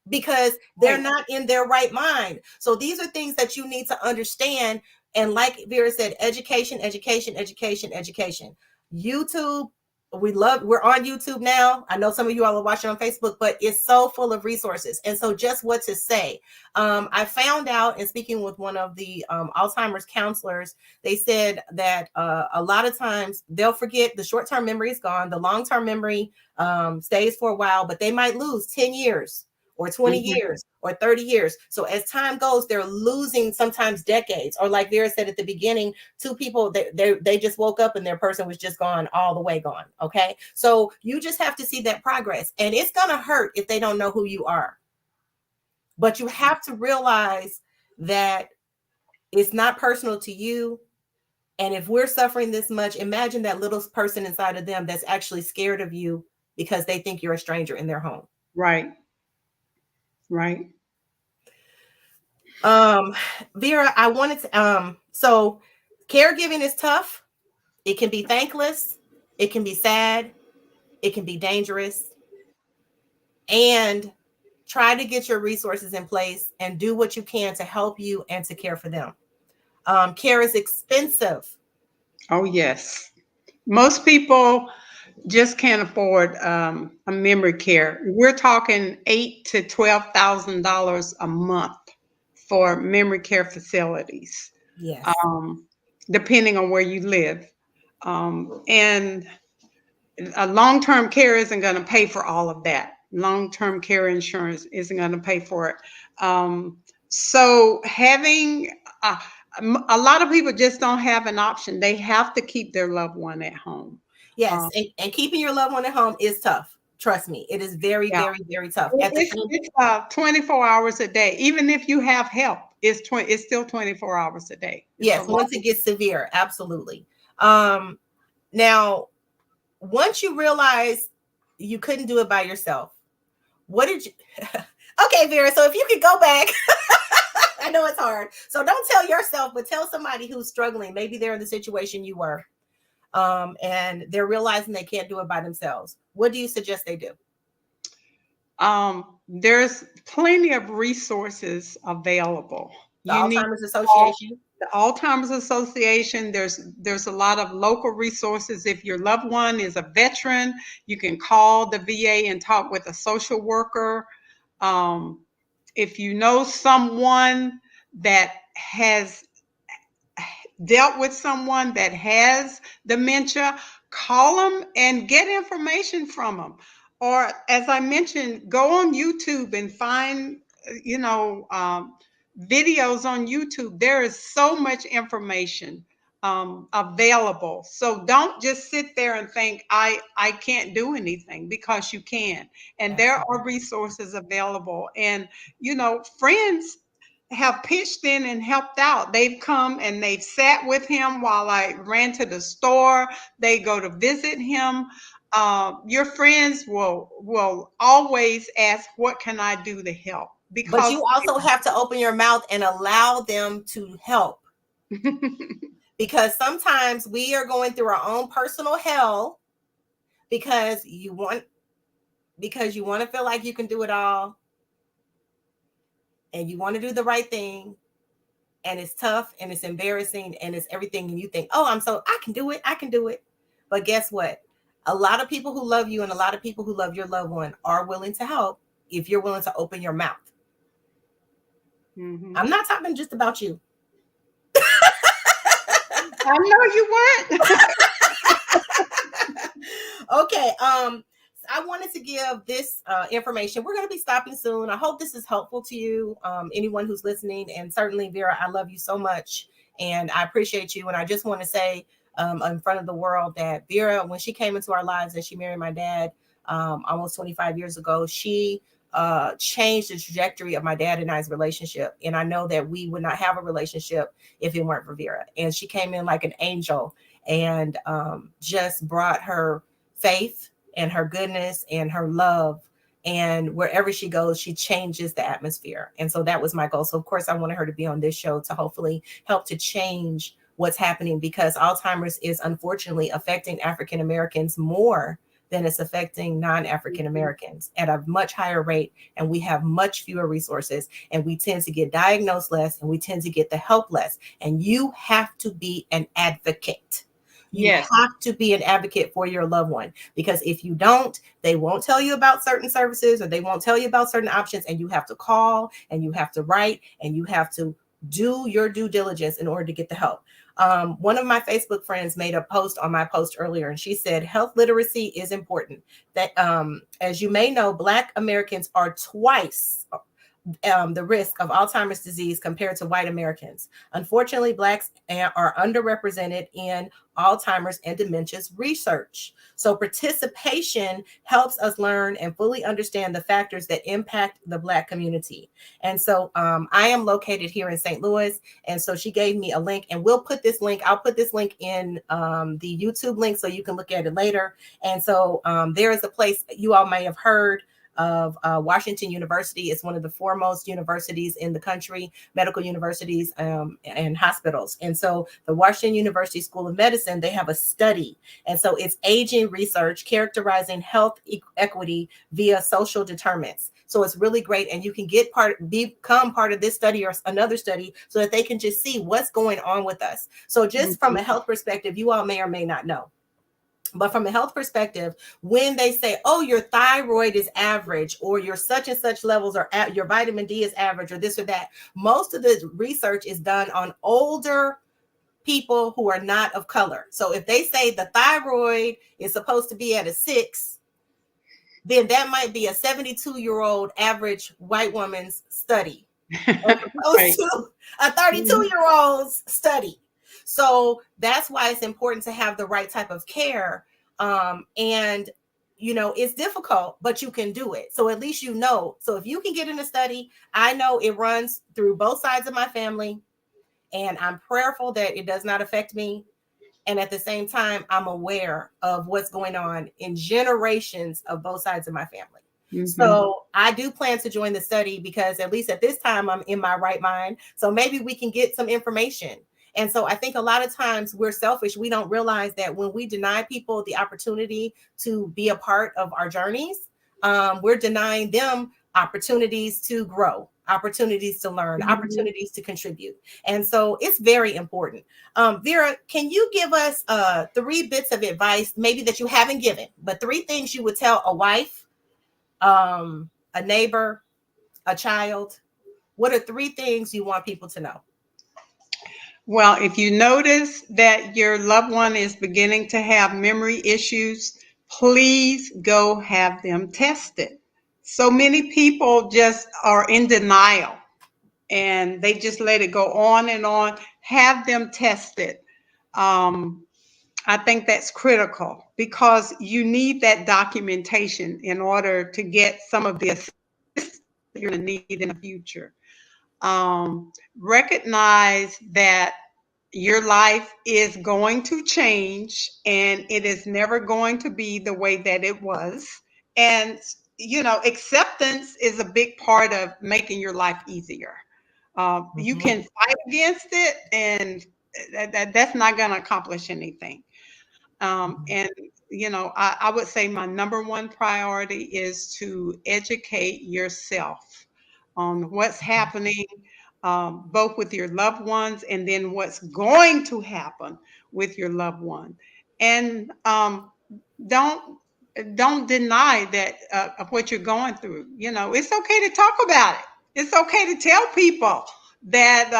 because they're not in their right mind. So these are things that you need to understand. And like Vera said, education, education, education, education. YouTube, we're on YouTube now. I know some of you all are watching on Facebook, but it's so full of resources. And so just what to say. I found out in speaking with one of the Alzheimer's counselors, they said that a lot of times they'll forget. The short-term memory is gone. The long-term memory stays for a while, but they might lose 10 years or 20 years or 30 years. So as time goes, they're losing sometimes decades. Or like Vera said at the beginning, two people, they just woke up and their person was just gone, all the way gone. Okay. So you just have to see that progress, and it's going to hurt if they don't know who you are. But you have to realize that it's not personal to you. And if we're suffering this much, imagine that little person inside of them that's actually scared of you because they think you're a stranger in their home. Right. Right. Vera, I wanted to, so caregiving is tough. It can be thankless. It can be sad. It can be dangerous. And try to get your resources in place and do what you can to help you and to care for them. Care is expensive. Oh, yes. Most people just can't afford a memory care. We're talking $8,000 to $12,000 a month for memory care facilities. Yes. Depending on where you live. And a long-term care isn't going to pay for all of that. Long-term care insurance isn't going to pay for it. So having a lot of people just don't have an option. They have to keep their loved one at home. Yes, and keeping your loved one at home is tough. Trust me, it is very, very, very tough. It's 24 hours a day. Even if you have help, it's still 24 hours a day. Yes, once it gets severe, absolutely. Now, once you realize you couldn't do it by yourself, what did you? Okay, Vera. So if you could go back, I know it's hard. So don't tell yourself, but tell somebody who's struggling. Maybe they're in the situation you were. And they're realizing they can't do it by themselves. What do you suggest they do? There's plenty of resources available. The Alzheimer's Association. The Alzheimer's Association. There's a lot of local resources. If your loved one is a veteran, you can call the VA and talk with a social worker. If you know someone that has dealt with someone that has dementia, call them and get information from them. Or as I mentioned, go on YouTube and find, videos on YouTube. There is so much information available. So don't just sit there and think, I can't do anything, because you can. And there are resources available. And, friends have pitched in and helped out. They've come and they've sat with him while I ran to the store. They go to visit him. Your friends will always ask, what can I do to help? But you also have to open your mouth and allow them to help. Because sometimes we are going through our own personal hell because you want to feel like you can do it all. and you want to do the right thing, and it's tough and it's embarrassing and it's everything, and you think, oh, I can do it, I can do it. But guess what? A lot of people who love you and a lot of people who love your loved one are willing to help if you're willing to open your mouth. Mm-hmm. I'm not talking just about you. I know you weren't. Okay. I wanted to give this information. We're going to be stopping soon. I hope this is helpful to you, anyone who's listening. And certainly, Vera, I love you so much. And I appreciate you. And I just want to say in front of the world that Vera, when she came into our lives and she married my dad almost 25 years ago, she changed the trajectory of my dad and I's relationship. And I know that we would not have a relationship if it weren't for Vera. And she came in like an angel and just brought her faith and her goodness and her love. And wherever she goes, she changes the atmosphere. And so that was my goal. So, of course, I wanted her to be on this show to hopefully help to change what's happening, because Alzheimer's is unfortunately affecting African Americans more than it's affecting non-African Americans at a much higher rate. And we have much fewer resources, and we tend to get diagnosed less, and we tend to get the help less. And you have to be an advocate. You Yes. have to be an advocate for your loved one, because if you don't, they won't tell you about certain services or they won't tell you about certain options. And you have to call and you have to write and you have to do your due diligence in order to get the help. One of my Facebook friends made a post on my post earlier, and she said health literacy is important. That, as you may know, Black Americans are twice the risk of Alzheimer's disease compared to white Americans. Unfortunately, Blacks are underrepresented in Alzheimer's and dementia's research. So participation helps us learn and fully understand the factors that impact the Black community. And so I am located here in St. Louis. And so she gave me a link, and I'll put this link in the YouTube link so you can look at it later. And so there is a place you all may have heard of, Washington University. It's one of the foremost universities in the country, medical universities and hospitals. And so the Washington University School of Medicine, they have a study. And so it's aging research characterizing health equity via social determinants. So it's really great. And you can become part of this study or another study so that they can just see what's going on with us. So just from a health perspective, you all may or may not know. But from a health perspective, when they say, oh, your thyroid is average, or your such and such levels are at, your vitamin D is average, or this or that, most of the research is done on older people who are not of color. So if they say the thyroid is supposed to be at a 6, then that might be a 72-year-old average white woman's study, as opposed to a 32-year-old's study. So that's why it's important to have the right type of care. And, it's difficult, but you can do it. So at least you know. So if you can get in a study, I know it runs through both sides of my family, and I'm prayerful that it does not affect me. And at the same time, I'm aware of what's going on in generations of both sides of my family. Mm-hmm. So I do plan to join the study, because at least at this time, I'm in my right mind. So maybe we can get some information. And so I think a lot of times we're selfish. We don't realize that when we deny people the opportunity to be a part of our journeys, we're denying them opportunities to grow, opportunities to learn, opportunities to contribute. And so it's very important. Vera, can you give us 3 bits of advice, maybe that you haven't given, but 3 things you would tell a wife, a neighbor, a child? What are 3 things you want people to know? Well, if you notice that your loved one is beginning to have memory issues, please go have them tested. So many people just are in denial and they just let it go on and on. Have them tested. I think that's critical, because you need that documentation in order to get some of the assistance that you're going to need in the future. Recognize that your life is going to change, and it is never going to be the way that it was. And, acceptance is a big part of making your life easier. You can fight against it, and that's not going to accomplish anything. And, I would say my number one priority is to educate yourself on what's happening, both with your loved ones and then what's going to happen with your loved one. And don't don't deny that of what you're going through. You know, it's okay to talk about it. It's okay to tell people that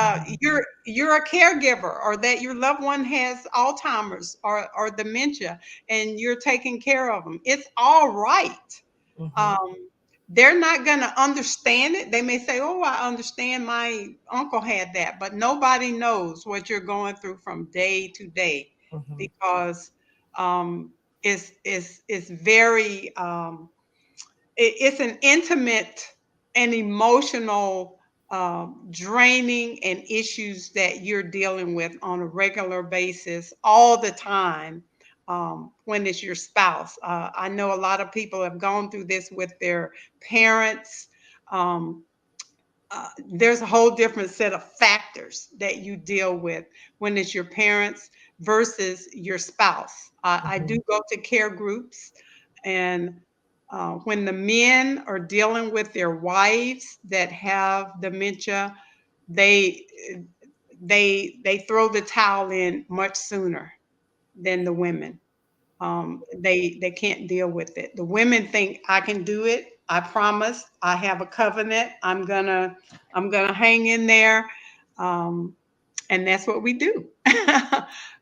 you're a caregiver, or that your loved one has Alzheimer's or dementia, and you're taking care of them. It's all right. Mhm. Um, they're not going to understand it. They may say, "Oh, I understand. My uncle had that," but nobody knows what you're going through from day to day, Mhm. because um, it's very it's an intimate and emotional draining and issues that you're dealing with on a regular basis all the time, when it's your spouse. I know a lot of people have gone through this with their parents. Um, there's a whole different set of factors that you deal with when it's your parents versus your spouse. I do Mhm. go to care groups, and when the men are dealing with their wives that have dementia, they they throw the towel in much sooner than the women. They can't deal with it. The women think, I can do it. I promise. I have a covenant. I'm gonna hang in there, um, and that's what we do.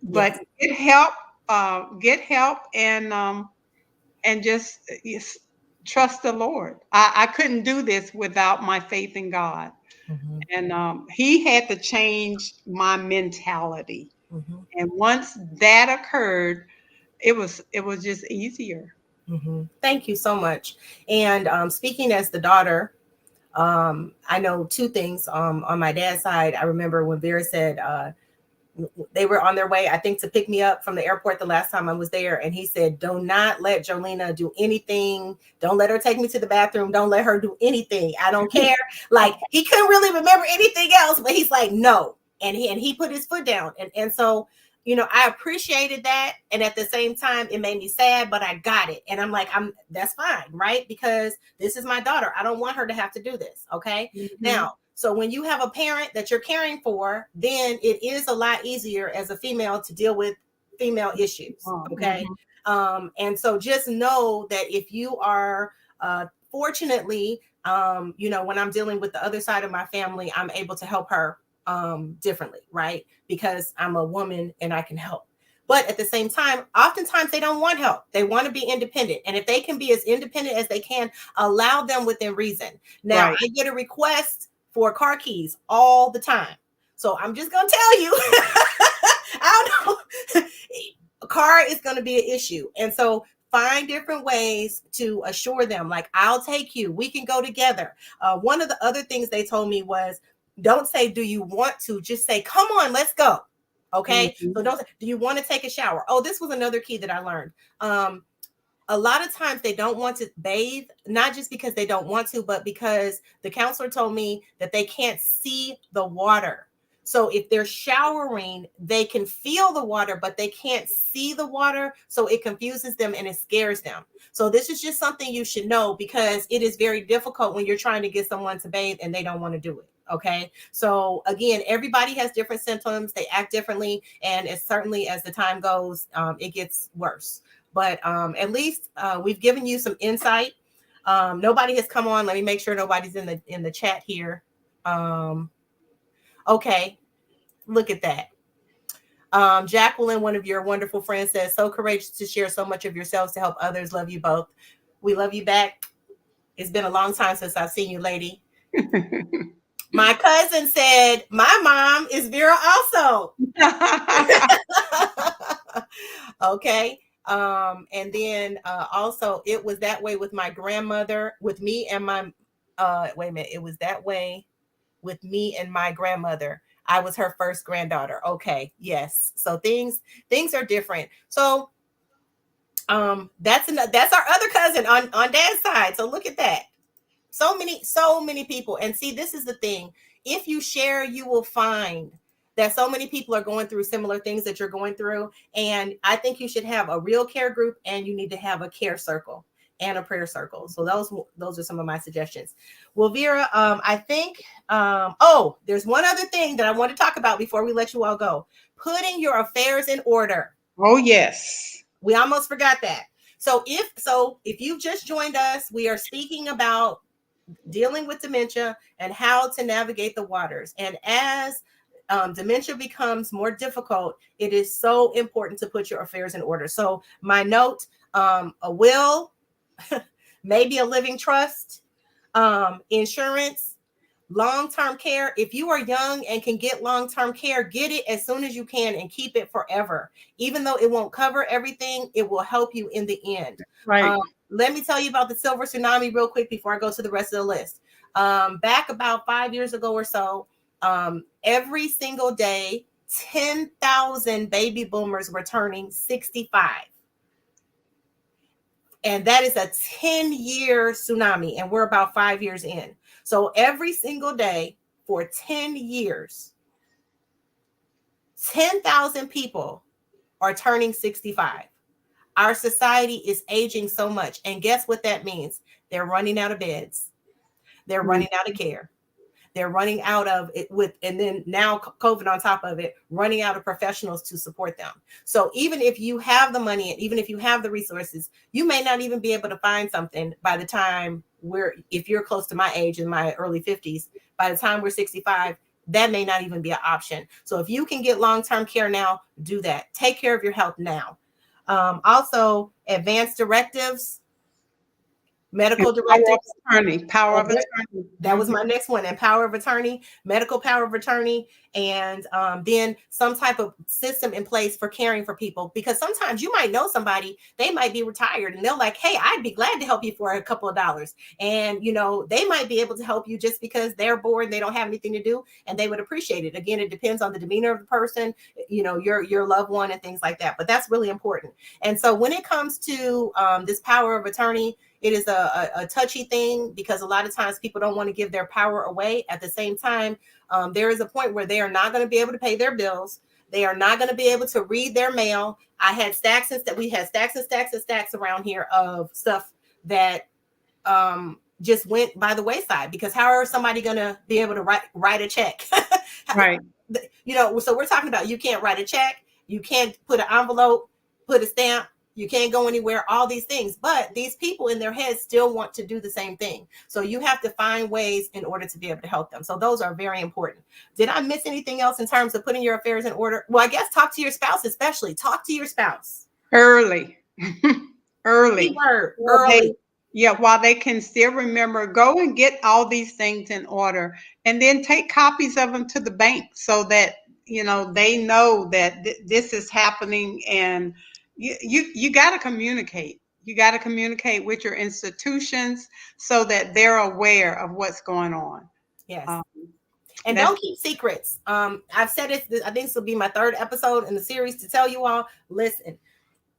But Yes. get help, and just yes, trust the Lord. I couldn't do this without my faith in God, Mhm. and He had to change my mentality. Mhm. And once that occurred, it was just easier. Mhm. Thank you so much. And speaking as the daughter, I know two things. On my dad's side, I remember when Vera said they were on their way, I think, to pick me up from the airport the last time I was there. And he said, do not let Jolena do anything. Don't let her take me to the bathroom. Don't let her do anything. I don't care. Like, he couldn't really remember anything else, but he's like, no. And he put his foot down. And so, I appreciated that. And at the same time, it made me sad, but I got it. And I'm like, that's fine, right? Because this is my daughter. I don't want her to have to do this. Okay. Mhm. Now, so when you have a parent that you're caring for, then it is a lot easier as a female to deal with female issues. Oh, Okay. mhm. And so just know that if you are, fortunately, when I'm dealing with the other side of my family, I'm able to help her differently, right? Because I'm a woman and I can help. But at the same time, oftentimes they don't want help. They want to be independent. And if they can be as independent as they can, allow them within reason. Now, Right. I get a request for car keys all the time. So I'm just going to tell you, I don't know, a car is going to be an issue. And so find different ways to assure them, like, I'll take you, we can go together. One of the other things they told me was, don't say, do you want to? Just say, come on, let's go. Okay. So Mhm. don't say, do you want to take a shower? Oh, this was another key that I learned. A lot of times they don't want to bathe, not just because they don't want to, but because the counselor told me that they can't see the water. So if they're showering, they can feel the water, but they can't see the water. So it confuses them and it scares them. So this is just something you should know, because it is very difficult when you're trying to get someone to bathe and they don't want to do it. Okay. So again, everybody has different symptoms. They act differently. And it's certainly, as the time goes, it gets worse. But at least we've given you some insight. Nobody has come on. Let me make sure nobody's in the chat here. Um, okay, look at that. Jacqueline, one of your wonderful friends, says, so courageous to share so much of yourselves to help others. Love you both. We love you back. It's been a long time since I've seen you, lady. My cousin said, my mom is Vera also. Okay. And then also, it was that way with my grandmother, with me and my wait a minute, it was that way with me and my grandmother. I was her first granddaughter. Okay, yes. So things are different. So that's our other cousin on dad's side. So look at that. So many people. And see, this is the thing. If you share, you will find that so many people are going through similar things that you're going through. And I think you should have a real care group, and you need to have a care circle. and a prayer circle. So those are some of my suggestions. Well, Vera, I think there's one other thing that I want to talk about before we let you all go. Putting your affairs in order. Oh, yes. We almost forgot that. So if you've just joined us, we are speaking about dealing with dementia and how to navigate the waters. And as dementia becomes more difficult, it is so important to put your affairs in order. So my note, a will, maybe a living trust, insurance, long-term care. If you are young and can get long-term care, get it as soon as you can and keep it forever. Even though it won't cover everything, it will help you in the end. Right. Let me tell you about the silver tsunami real quick before I go to the rest of the list. Back about 5 years ago or so, every single day, 10,000 baby boomers were turning 65. And that is a 10-year tsunami. And we're about 5 years in. So every single day for 10 years, 10,000 people are turning 65. Our society is aging so much. And guess what that means? They're running out of beds. They're running out of care. They're running out of it and then now COVID on top of it, running out of professionals to support them. So even if you have the money and even if you have the resources, you may not even be able to find something by the time if you're close to my age in my early 50s, by the time we're 65, that may not even be an option. So if you can get long-term care now, do that. Take care of your health now. Also, advanced directives, medical directives. Power of attorney. That was my next one. And power of attorney, medical power of attorney, and then some type of system in place for caring for people. Because sometimes you might know somebody, they might be retired and they're like, hey, I'd be glad to help you for a couple of dollars. And, they might be able to help you just because they're bored, they don't have anything to do, and they would appreciate it. Again, it depends on the demeanor of the person, your loved one and things like that. But that's really important. And so when it comes to this power of attorney, it is a touchy thing because a lot of times people don't want to give their power away. At the same time, there is a point where they are not going to be able to pay their bills. They are not going to be able to read their mail. We had stacks and stacks and stacks around here of stuff that just went by the wayside, because how are somebody going to be able to write a check? Right. So we're talking about, you can't write a check. You can't put an envelope, put a stamp. You can't go anywhere, all these things. But these people in their heads still want to do the same thing. So you have to find ways in order to be able to help them. So those are very important. Did I miss anything else in terms of putting your affairs in order? Well, I guess talk to your spouse, especially. Talk to your spouse. Early. Early. Early. While they can still remember, go and get all these things in order. And then take copies of them to the bank so that, they know that this is happening. And you got to communicate. You got to communicate with your institutions so that they're aware of what's going on. Yes. And don't keep secrets. I've said it, I think this will be my 3rd episode in the series to tell you all, listen,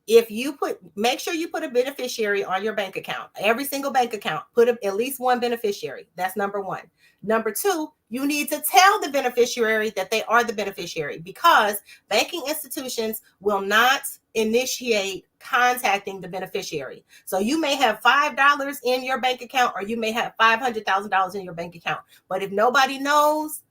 make sure you put a beneficiary on your bank account. Every single bank account, put at least one beneficiary. That's number 1. Number 2, you need to tell the beneficiary that they are the beneficiary, because banking institutions will not initiate contacting the beneficiary. So you may have $5 in your bank account, or you may have $500,000 in your bank account. But if nobody knows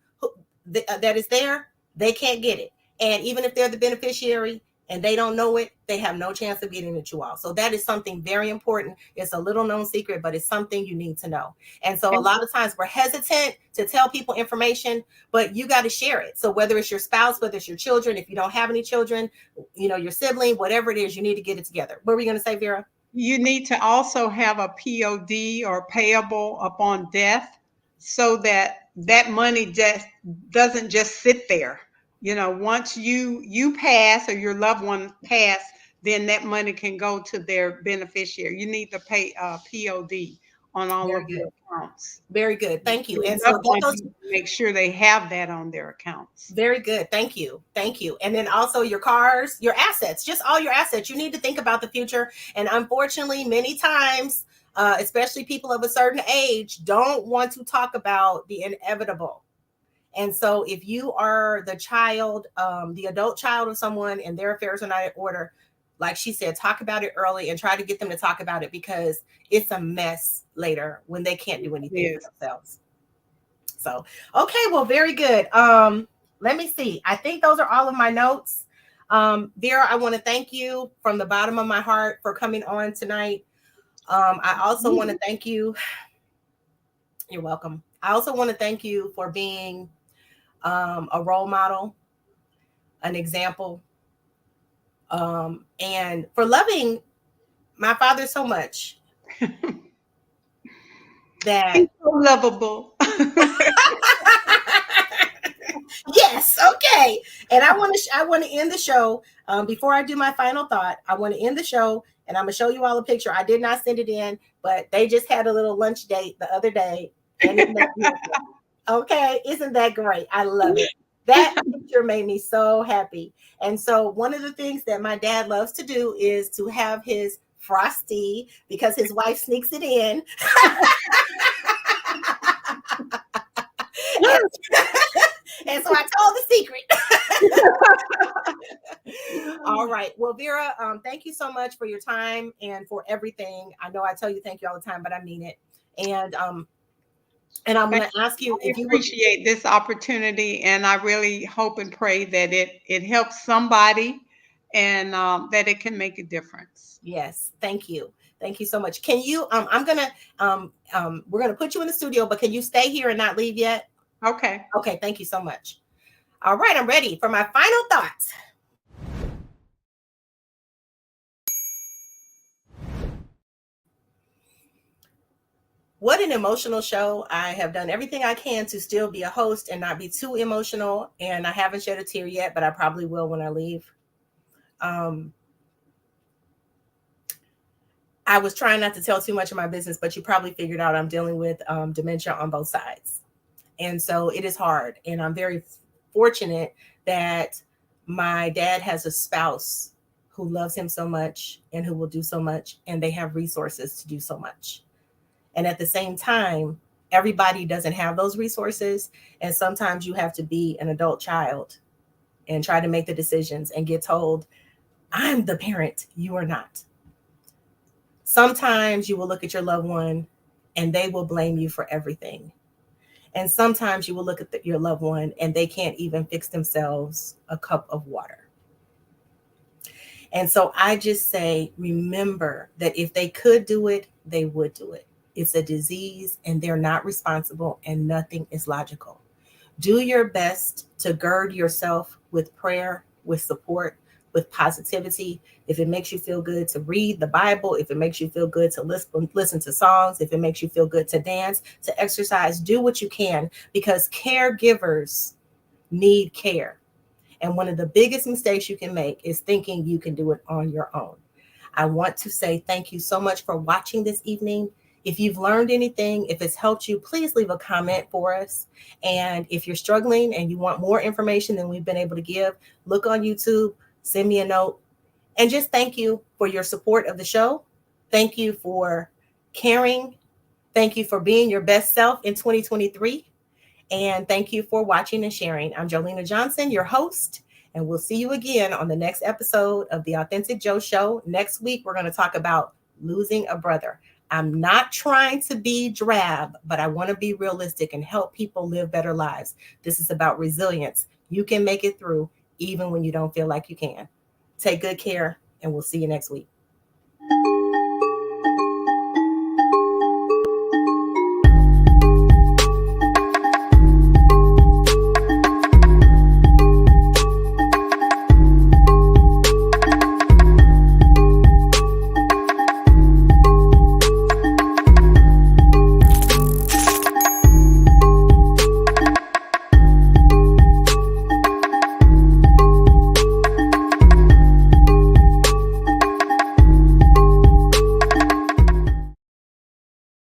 that is there, they can't get it. And even if they're the beneficiary and they don't know it, they have no chance of getting it, you all. So that is something very important. It's a little known secret, but it's something you need to know. And so a lot of times we're hesitant to tell people information, but you got to share it. So whether it's your spouse, whether it's your children, if you don't have any children, your sibling, whatever it is, you need to get it together. What were you going to say, Vera? You need to also have a POD, or payable upon death, so that money just doesn't just sit there. Once you pass, or your loved one pass, then that money can go to their beneficiary. You need to pay POD on all of your accounts. Very good. Thank you. And so make sure they have that on their accounts. Very good. Thank you. And then also your cars, your assets, just all your assets. You need to think about the future. And unfortunately, many times, especially people of a certain age, don't want to talk about the inevitable. And so if you are the child, the adult child of someone, and their affairs are not in order, like she said, talk about it early and try to get them to talk about it, because it's a mess later when they can't do anything for themselves. So, okay, well, very good. Let me see. I think those are all of my notes. Vera, I want to thank you from the bottom of my heart for coming on tonight. I also want to thank you. You're welcome. I also want to thank you for being a role model, an example, and for loving my father so much that he's so lovable. Yes, okay. And I want to end the show. Before I do my final thought, I want to end the show, and I'm gonna show you all a picture. I did not send it in, but they just had a little lunch date the other day, and okay, isn't that great? I love it. That picture made me so happy. And so one of the things that my dad loves to do is to have his Frosty, because his wife sneaks it in. And so I told the secret. All right. Well, Vera, thank you so much for your time and for everything. I know I tell you thank you all the time, but I mean it. And I'm going to ask you if you appreciate this opportunity, and I really hope and pray that it helps somebody, and that it can make a difference. Yes, thank you. Thank you so much. Can you I'm gonna we're gonna put you in the studio, but can you stay here and not leave yet? Okay. Okay, thank you so much. All right, I'm ready for my final thoughts. What an emotional show. I have done everything I can to still be a host and not be too emotional. And I haven't shed a tear yet, but I probably will when I leave. I was trying not to tell too much of my business, but you probably figured out I'm dealing with dementia on both sides. And so it is hard. And I'm very fortunate that my dad has a spouse who loves him so much and who will do so much, and they have resources to do so much. And at the same time, everybody doesn't have those resources. And sometimes you have to be an adult child and try to make the decisions and get told, I'm the parent, you are not. Sometimes you will look at your loved one and they will blame you for everything. And sometimes you will look at your loved one and they can't even fix themselves a cup of water. And so I just say, remember that if they could do it, they would do it. It's a disease and they're not responsible and nothing is logical. Do your best to gird yourself with prayer, with support, with positivity. If it makes you feel good to read the Bible, if it makes you feel good to listen to songs, if it makes you feel good to dance, to exercise, do what you can, because caregivers need care. And one of the biggest mistakes you can make is thinking you can do it on your own. I want to say thank you so much for watching this evening. If you've learned anything, if it's helped you, please leave a comment for us. And if you're struggling and you want more information than we've been able to give, look on YouTube, send me a note, and just thank you for your support of the show. Thank you for caring. Thank you for being your best self in 2023. And thank you for watching and sharing. I'm 𝐥𝐤𝐤𝐿, your host, and we'll see you again on the next episode of The Authentic Joe Show. Next week, we're going to talk about losing a brother. I'm not trying to be drab, but I want to be realistic and help people live better lives. This is about resilience. You can make it through even when you don't feel like you can. Take good care, and we'll see you next week.